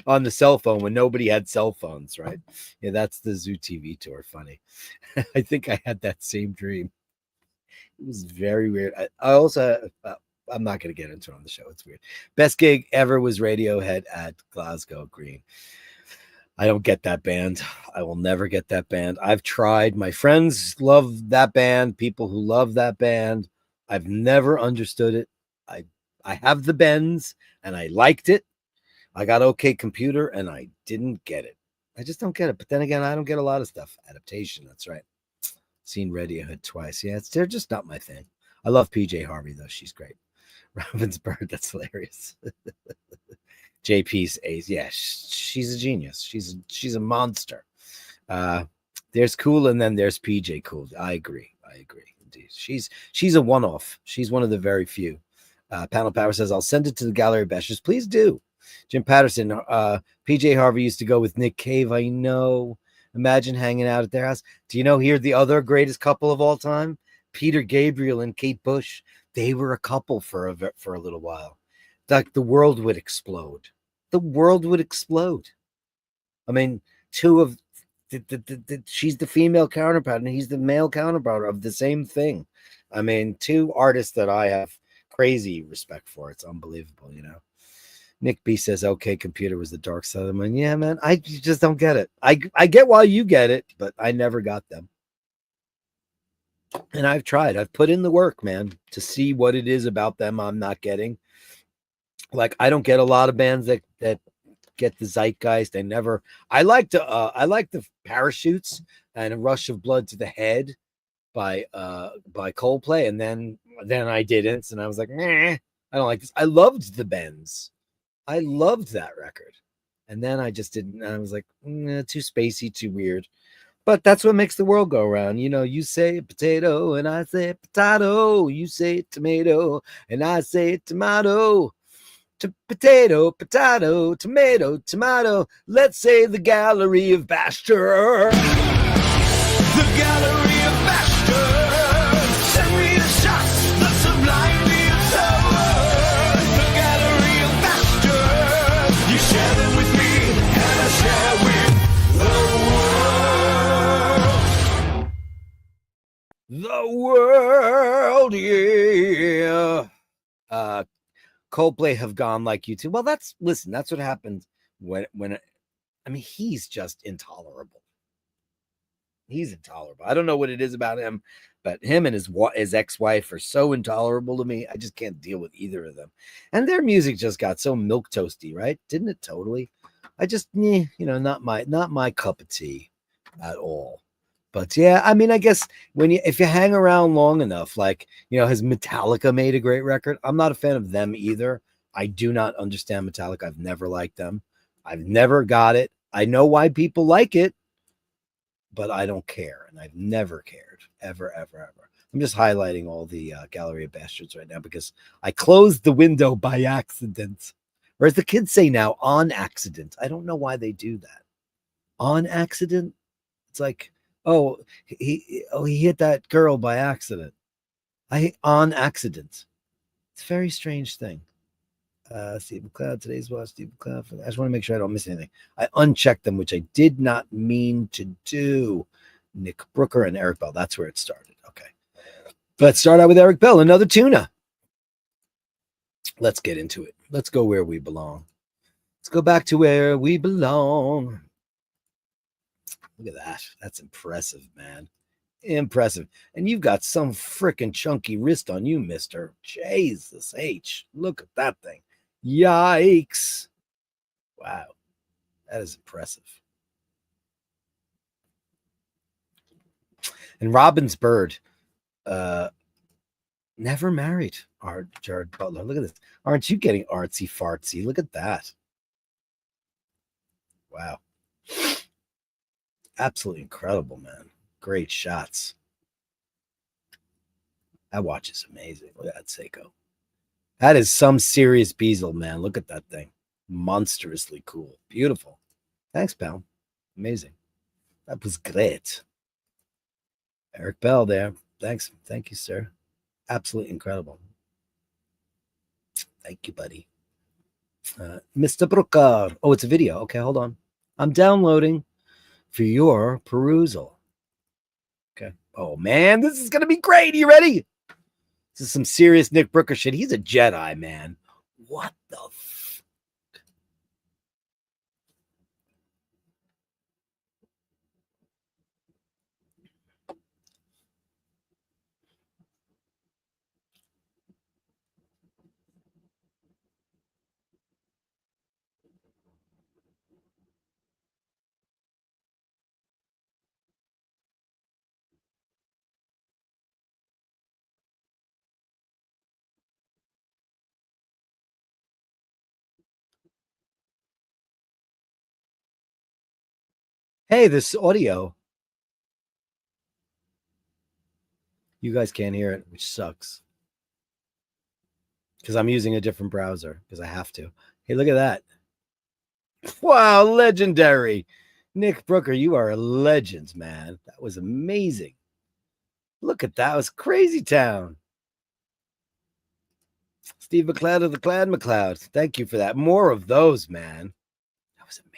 on the cell phone when nobody had cell phones, right? Yeah, that's the Zoo TV tour. Funny. I think I had that same dream. It was very weird. I also, I'm not going to get into it on the show. It's weird. Best gig ever was Radiohead at Glasgow Green. I don't get that band. I will never get that band. I've tried. My friends love that band. People who love that band. I've never understood it. I have the Bends and I liked it. I got OK Computer and I didn't get it. I just don't get it. But then again, I don't get a lot of stuff. Adaptation, that's right. Seen Radiohead twice. Yeah, they're just not my thing. I love PJ Harvey, though. She's great. Robin's Bird, that's hilarious. JP's A's. Yeah, she's a genius. She's a monster. There's Cool, and then there's PJ Cool. I agree. Indeed. She's a one-off. She's one of the very few. Panel Power says, I'll send it to the Gallery of Bashtards. Please do. Jim Patterson, PJ Harvey used to go with Nick Cave. I know. Imagine hanging out at their house. Do you know here the other greatest couple of all time? Peter Gabriel and Kate Bush. They were a couple for a little while. Like the world would explode. The world would explode. I mean, she's the female counterpart and he's the male counterpart of the same thing. I mean, two artists that I have crazy respect for. It's unbelievable, Nick B says, OK Computer was the Dark Side of the Moon. Yeah, man, I just don't get it. I get why you get it, but I never got them. And I've tried. I've put in the work, man, to see what it is about them I'm not getting. Like, I don't get a lot of bands that get the zeitgeist. I like the Parachutes and A Rush of Blood to the Head by Coldplay, and then I didn't, and I was like, I don't like this. I loved the Bends. I loved that record. And then I just didn't. And I was like, too spacey, too weird. But that's what makes the world go around. You say potato and I say potato. You say tomato and I say tomato. Potato, potato, tomato, tomato. Let's say the Gallery of Bashtards. The Gallery of Bashtards. Send me the shots, the sublime, the absurd. The Gallery of Bashtards. You share them with me, and I share with the world. Yeah. Coldplay have gone like you too. Well, that's what happens when he's just intolerable. He's intolerable. I don't know what it is about him, but him and his ex-wife are so intolerable to me. I just can't deal with either of them. And their music just got so milquetoasty, right? Didn't it totally? I just, not my cup of tea at all. But yeah, I mean, I guess if you hang around long enough, like, has Metallica made a great record? I'm not a fan of them either. I do not understand Metallica. I've never liked them. I've never got it. I know why people like it, but I don't care. And I've never cared. Ever, ever, ever. I'm just highlighting all the Gallery of Bastards right now because I closed the window by accident. Or as the kids say now, on accident. I don't know why they do that. On accident? It's like, oh, he hit that girl by accident. On accident. It's a very strange thing. Steve McLeod, today's watch, Steve McLeod. I just want to make sure I don't miss anything. I unchecked them, which I did not mean to do. Nick Brooker and Eric Bell. That's where it started. Okay. Let's start out with Eric Bell, another tuna. Let's get into it. Let's go where we belong. Let's go back to where we belong. Look at that. That's impressive, man. Impressive. And you've got some freaking chunky wrist on you, mister. Jesus H. Look at that thing. Yikes. Wow. That is impressive. And Robin's Bird, never married. Jared Butler. Look at this. Aren't you getting artsy fartsy? Look at that. Wow. Absolutely incredible, man. Great shots. That watch is amazing. Look at that Seiko. That is some serious bezel, man. Look at that thing. Monstrously cool. Beautiful. Thanks, pal. Amazing. That was great. Eric Bell there. Thanks. Thank you, sir. Absolutely incredible. Thank you, buddy. Mr. Brooker. Oh, it's a video. Okay, hold on. I'm downloading for your perusal. Okay. Oh, man, this is going to be great. Are you ready? This is some serious Nick Brooker shit. He's a Jedi, man. What the Hey, this audio. You guys can't hear it, which sucks. Because I'm using a different browser because I have to. Hey, look at that. Wow, legendary. Nick Brooker, you are a legend, man. That was amazing. Look at that. It was crazy town. Steve McLeod of the Clan McLeod. Thank you for that. More of those, man. That was amazing.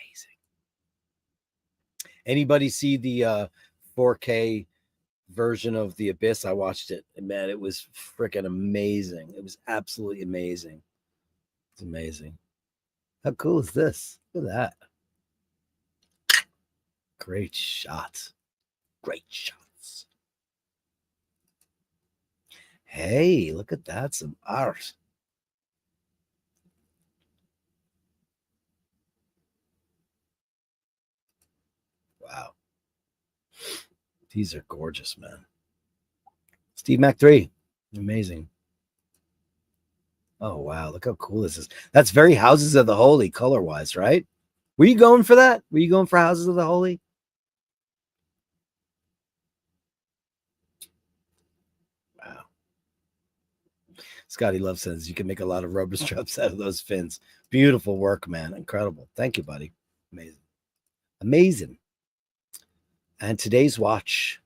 Anybody see the 4K version of The Abyss? I watched it. And man, it was freaking amazing. It was absolutely amazing. It's amazing. How cool is this? Look at that. Great shots. Great shots. Hey, look at that. Some art. Wow. These are gorgeous, man. Steve Mac 3. Amazing. Oh, wow. Look how cool this is. That's very Houses of the Holy color wise, right? Were you going for that? Were you going for Houses of the Holy? Wow. Scotty Love says you can make a lot of rubber straps out of those fins. Beautiful work, man. Incredible. Thank you, buddy. Amazing. Amazing. And today's watch,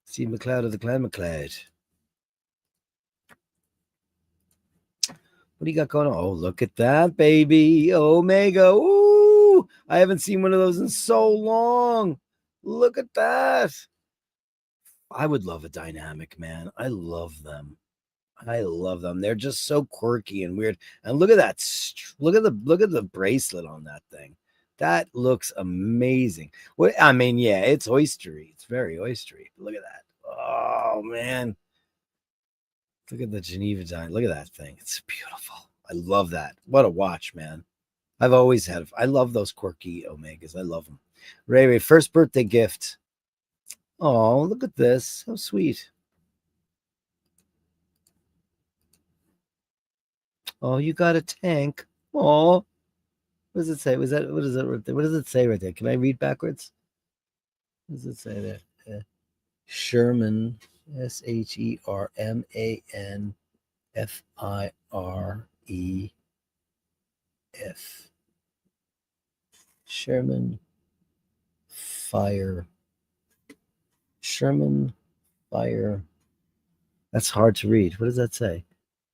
Steve McLeod of the Clan McLeod. What do you got going on? Oh, look at that, baby. Omega. Ooh, I haven't seen one of those in so long. Look at that. I would love a dynamic, man. I love them. I love them. They're just so quirky and weird. And look at that. Look at the bracelet on that thing. That looks amazing. Well, I mean, yeah, it's oystery. It's very oystery. Look at that. Oh man. Look at the Geneva Giant. Look at that thing. It's beautiful. I love that. What a watch, man. I've always had. I love those quirky Omegas. I love them. Ray, first birthday gift. Oh, look at this. How sweet. Oh, you got a tank. Oh, what does it say? Was that what is it? What does it say right there? Can I read backwards? What does it say there? Sherman, SHERMANFIREF. Sherman Fire. Sherman Fire That's hard to read. What does that say?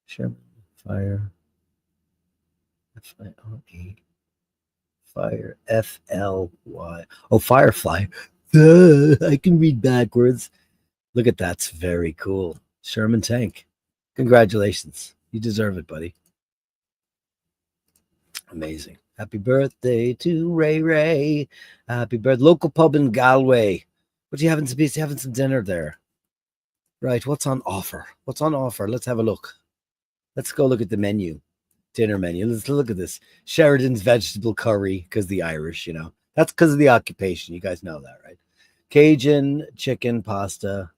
Sherman, fire, F-I-R-E, fire, F-L-Y. Oh, Firefly. Duh, I can read backwards. Look at that's very cool. Sherman tank. Congratulations. You deserve it, buddy. Amazing. Happy birthday to Ray Ray. Happy birthday. Local pub in Galway. What are you having? Having some dinner there. Right. What's on offer? What's on offer? Let's have a look. Let's go look at the menu. Dinner menu. Let's look at this. Sheridan's vegetable curry, because the Irish, That's because of the occupation. You guys know that, right? Cajun chicken pasta,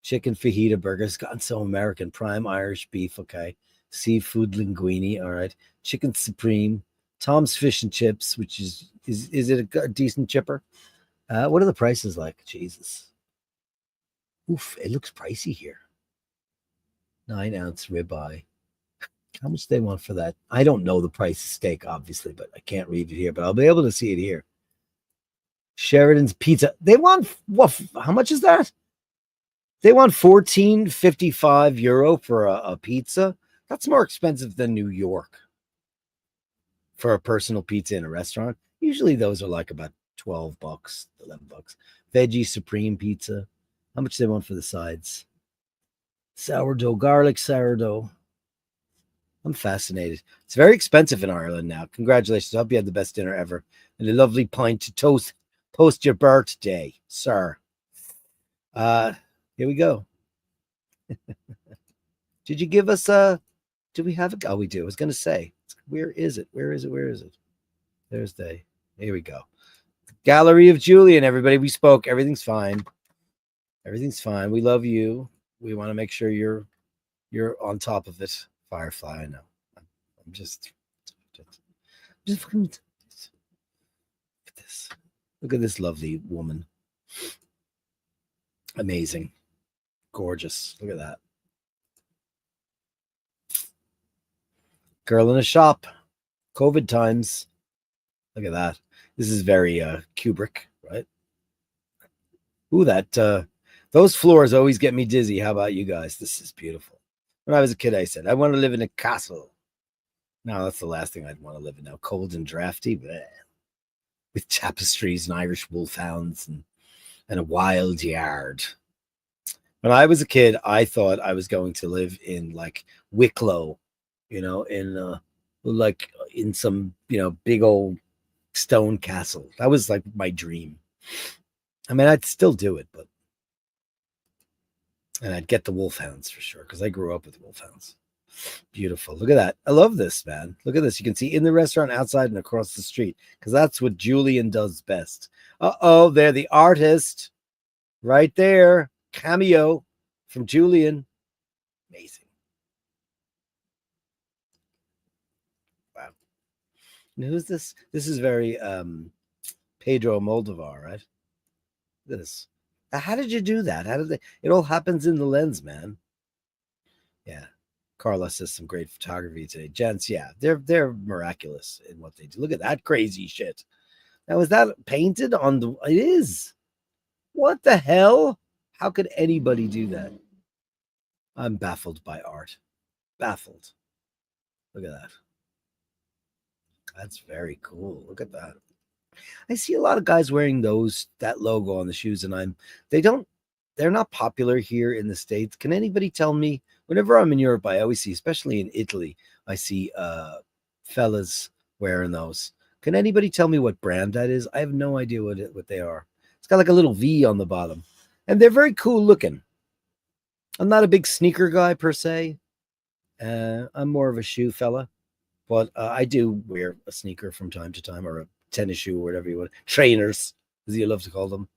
chicken fajita burgers. Gotten so American. Prime Irish beef. Okay. Seafood linguine. All right. Chicken supreme. Tom's fish and chips, which is it a decent chipper? What are the prices like? Jesus. Oof, it looks pricey here. 9-ounce ribeye. How much they want for that? I don't know the price of steak, obviously, but I can't read it here, but I'll be able to see it here. Sheridan's pizza. They want what? How much is that? They want €14.55 for a pizza. That's more expensive than New York for a personal pizza in a restaurant. Usually those are like about $12, $11. Veggie supreme pizza. How much they want for the sides? Sourdough, garlic sourdough. I'm fascinated. It's very expensive in Ireland now. Congratulations. I hope you had the best dinner ever. And a lovely pint to toast post your birthday, sir. Here we go. Did you give us do we have it? Oh, we do. I was gonna say, where is it? Where is it? Where is it? Thursday. Here we go. Gallery of Julian, everybody. We spoke. Everything's fine. Everything's fine. We love you. We want to make sure you're on top of it. Firefly, I know. I'm just look at this. Look at this lovely woman. Amazing. Gorgeous. Look at that. Girl in a shop. COVID times. Look at that. This is very Kubrick, right? Ooh, those floors always get me dizzy. How about you guys? This is beautiful. When I was a kid, I said, I want to live in a castle. Now that's the last thing I'd want to live in now. Cold and drafty, bleh. With tapestries and Irish wolfhounds and a wild yard. When I was a kid, I thought I was going to live in like Wicklow, in some, big old stone castle. That was like my dream. I mean, I'd still do it, and I'd get the wolfhounds for sure, because I grew up with wolfhounds. Beautiful. Look at that. I love this, man. Look at this. You can see in the restaurant, outside, and across the street, because that's what Julian does best. Uh-oh, they're the artist right there. Cameo from Julian. Amazing. Wow. And who's this? This is very Pedro Moldovar, right? Look at this. How did you do that? How did they? It all happens in the lens, man. Yeah. Carla says some great photography today. Gents, yeah, they're miraculous in what they do. Look at that crazy shit. Now, is that painted on the? It is. What the hell? How could anybody do that? I'm baffled by art. Baffled. Look at that. That's very cool. Look at that. I see a lot of guys wearing that logo on the shoes, and they're not popular here in the States. Can anybody tell me? Whenever I'm in Europe, I always see, especially in Italy, I see fellas wearing those. Can anybody tell me what brand that is? I have no idea what they are. It's got like a little V on the bottom, and they're very cool looking. I'm not a big sneaker guy per se. I'm more of a shoe fella, but I do wear a sneaker from time to time, or a tennis shoe, or whatever you want. Trainers, as you love to call them.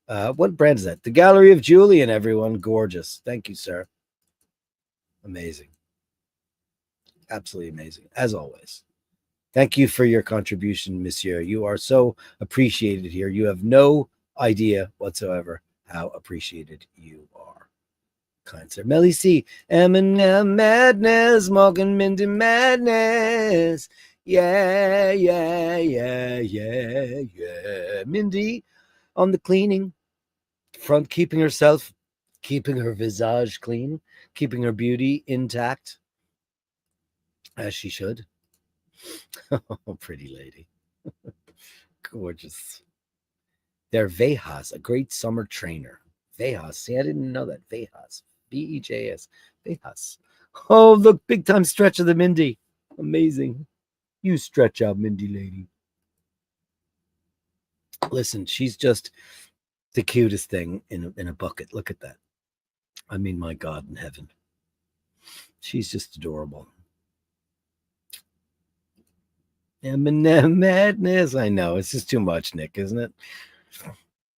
What brand is that? The Gallery of Julian, everyone. Gorgeous. Thank you, sir. Amazing. Absolutely amazing, as always. Thank you for your contribution, monsieur. You are so appreciated here. You have no idea whatsoever how appreciated you are. Kind sir. Melly C. Eminem madness, Morgan Mindy madness. Yeah. Mindy on the cleaning front, keeping herself keeping her visage clean, keeping her beauty intact, as she should. Oh, pretty lady. Gorgeous. They're Vejas, a great summer trainer. Vejas. See, I didn't know that. Vejas. Vejas. Vejas. Oh, look, big time stretch of the Mindy. Amazing. You stretch out, Mindy lady. Listen, she's just the cutest thing in a bucket. Look at that. I mean, my God in heaven. She's just adorable. M&M madness. I know. It's just too much, Nick, isn't it?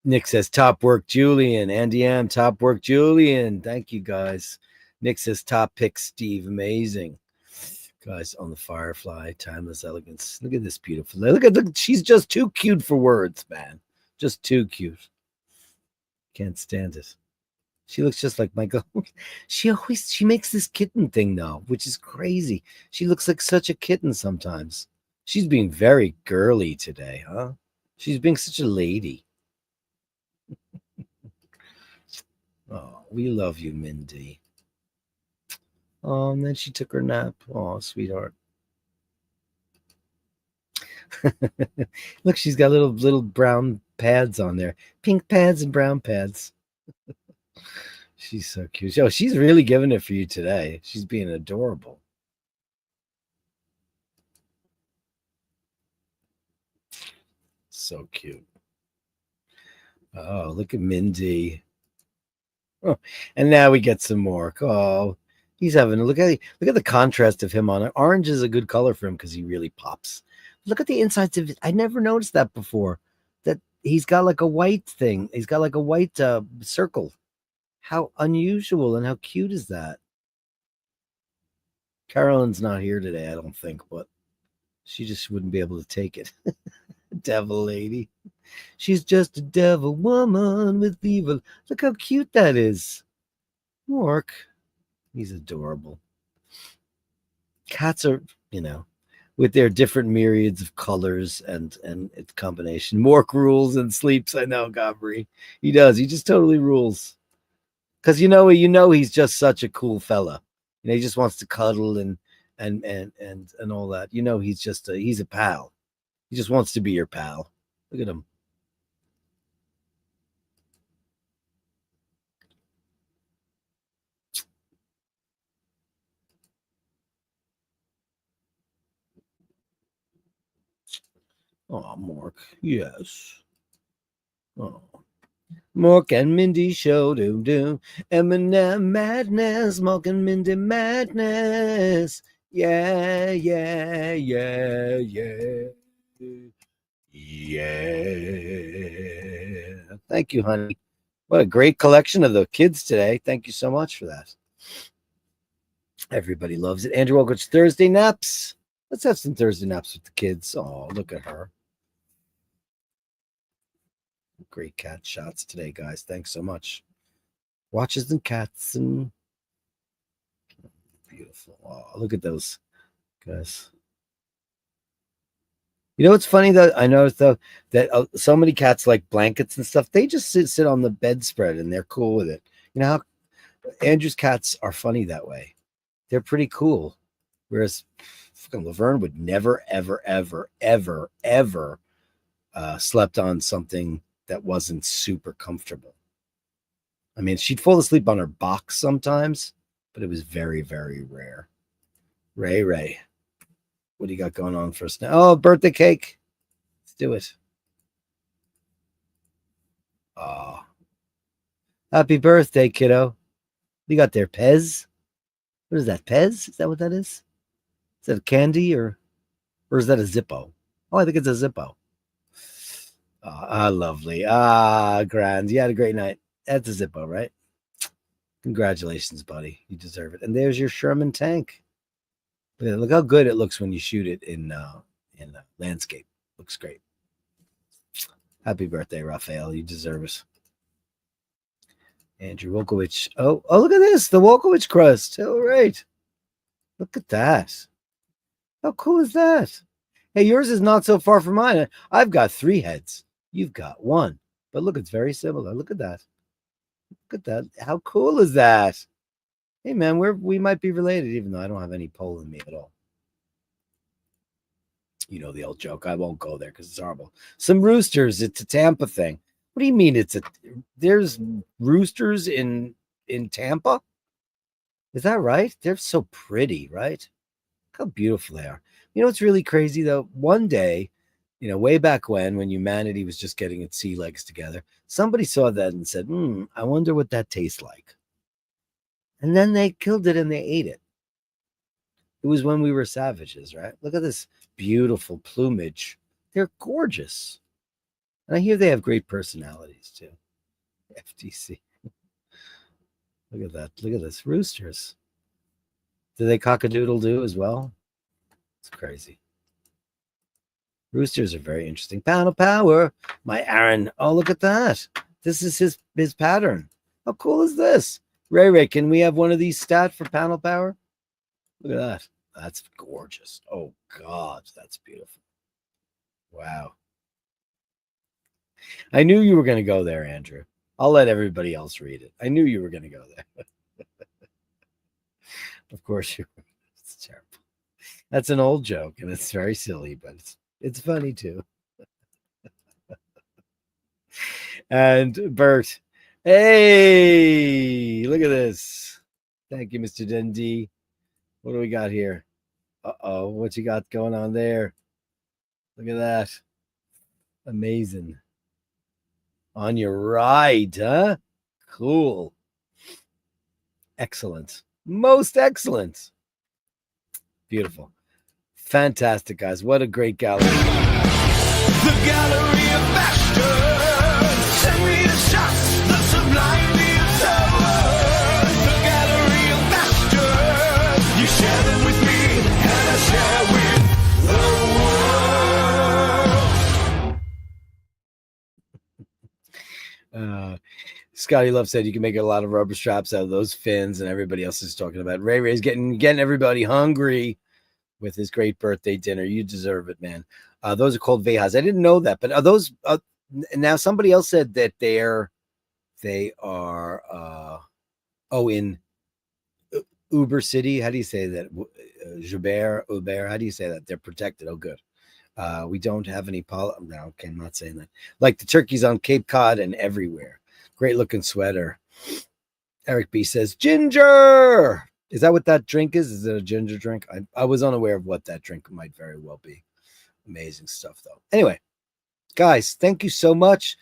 Nick says, top work, Julian. Andy M, top work, Julian. Thank you, guys. Nick says, top pick, Steve. Amazing. Guys, on the Firefly, timeless elegance. Look at this beautiful. Look. She's just too cute for words, man. Just too cute. Can't stand it. She looks just like Michael. She makes this kitten thing though, which is crazy. She looks like such a kitten sometimes. She's being very girly today, huh? She's being such a lady. Oh, we love you, Mindy. Oh, and then she took her nap. Oh, sweetheart. Look, she's got little brown pads on there. Pink pads and brown pads. She's so cute. Oh, she's really giving it for you today. She's being adorable. So cute. Oh, look at Mindy. Oh, and now we get some more. Oh, he's having a look at the contrast of him on it. Orange is a good color for him because he really pops. Look at the insides of it. I never noticed that before. That he's got like a white thing. He's got like a white circle. How unusual and how cute is that? Carolyn's not here today, I don't think, but she just wouldn't be able to take it. Devil lady. She's just a devil woman with evil. Look how cute that is. Mork. He's adorable. Cats are, with their different myriads of colors and its combination. Mork rules and sleeps. I know, Gabri. He does. He just totally rules. Because he's just such a cool fella. He just wants to cuddle and all that. He's a pal. He just wants to be your pal. Look at him. Oh, Mork. Yes. Oh. Mork and Mindy show, doom doom. M&M madness, Mork and Mindy madness. Yeah, yeah, yeah, yeah. Yeah. Thank you, honey. What a great collection of the kids today. Thank you so much for that. Everybody loves it. Andrew Welcoach, Thursday naps. Let's have some Thursday naps with the kids. Oh, look at her. Great cat shots today, guys. Thanks so much. Watches and cats and beautiful. Oh, look at those guys. You know what's funny though? I noticed though that so many cats like blankets and stuff. They just sit on the bedspread and they're cool with it. You know how Andrew's cats are funny that way. They're pretty cool. Whereas fucking Laverne would never, ever, ever, ever, ever slept on something that wasn't super comfortable. I mean, she'd fall asleep on her box sometimes, but it was very, very rare. Ray. What do you got going on for us now? Oh, birthday cake. Let's do it. Oh. Happy birthday, kiddo. You got there, Pez? What is that, Pez? Is that what that is? Is that a candy or is that a Zippo? Oh, I think it's a Zippo. Lovely. Grand. You had a great night. That's a Zippo, right? Congratulations, buddy. You deserve it. And there's your Sherman tank. Look how good it looks when you shoot it in landscape. Looks great. Happy birthday, Raphael. You deserve it. Andrew Wolkowicz. Oh, look at this. The Wolkowicz crust. All right. Look at that. How cool is that? Hey, yours is not so far from mine. I've got 3 heads. You've got 1. But look, it's very similar. Look at that. Look at that. How cool is that? Hey man, we might be related, even though I don't have any Pole in me at all. You know the old joke. I won't go there because it's horrible. Some roosters. It's a Tampa thing. What do you mean? There's roosters in Tampa? Is that right? They're so pretty, right? Look how beautiful they are. You know what's really crazy though? One day, way back when humanity was just getting its sea legs together, somebody saw that and said, I wonder what that tastes like. And then they killed it and they ate it. It was when we were savages, right? Look at this beautiful plumage. They're gorgeous. And I hear they have great personalities too. FTC. Look at that. Look at this. Roosters. Do they cock-a-doodle-doo as well? It's crazy. Roosters are very interesting. Panel power. My Aaron. Oh, look at that. This is his pattern. How cool is this? Ray, can we have one of these stat for panel power? Look at that. That's gorgeous. Oh, God. That's beautiful. Wow. I knew you were going to go there, Andrew. I'll let everybody else read it. I knew you were going to go there. Of course you were. It's terrible. That's an old joke, and it's very silly, but it's funny too. And Bert, hey, look at this. Thank you, Mr. Dundee. What do we got here? Uh-oh, what you got going on there? Look at that. Amazing. On your ride, huh? Cool. Excellent. Most excellent. Beautiful. Fantastic, guys. What a great gallery. The Gallery of Bashtards. Send me the shots, the sublime, the absurd. The Gallery of Bashtards. You share them with me, and I share with the world. Scotty Love said you can make a lot of rubber straps out of those fins, and everybody else is talking about Ray's getting everybody hungry with his great birthday dinner. You deserve it, man. Those are called Vejas. I didn't know that, but are those now somebody else said that they are in Uber City. How do you say that? Uber, how do you say that? They're protected. Oh, good. We don't have any no, okay, I'm not saying that. Like the turkeys on Cape Cod and everywhere. Great looking sweater. Eric B says, ginger. Is that what that drink is? Is it a ginger drink? I was unaware of what that drink might very well be. Amazing stuff, though. Anyway, guys, thank you so much.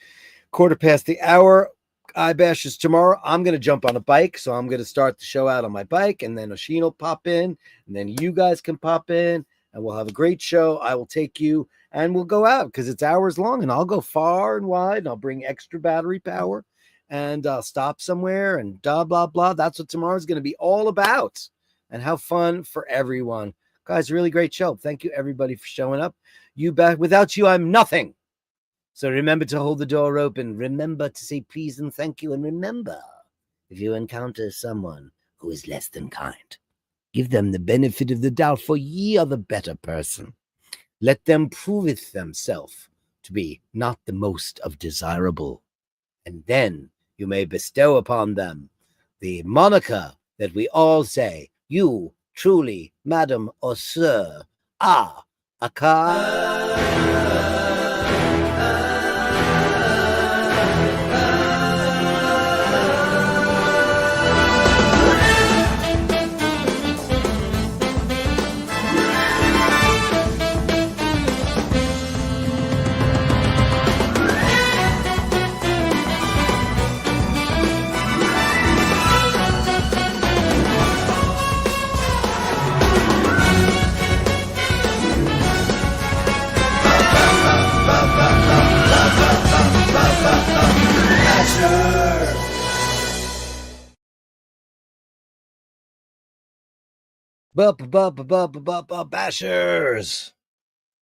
1:15. iBashers tomorrow. I'm going to jump on a bike, so I'm going to start the show out on my bike, and then Oshin will pop in, and then you guys can pop in, and we'll have a great show. I will take you, and we'll go out because it's hours long, and I'll go far and wide, and I'll bring extra battery power, and I'll stop somewhere, and blah, blah, blah. That's what tomorrow's going to be all about, and how fun for everyone. Guys, really great show. Thank you, everybody, for showing up. You back. Without you, I'm nothing. So remember to hold the door open. Remember to say please and thank you. And remember, if you encounter someone who is less than kind, give them the benefit of the doubt, for ye are the better person. Let them prove it themselves to be not the most of desirable. And then you may bestow upon them the moniker that we all say, you truly, madam or sir, are a car. Bashers.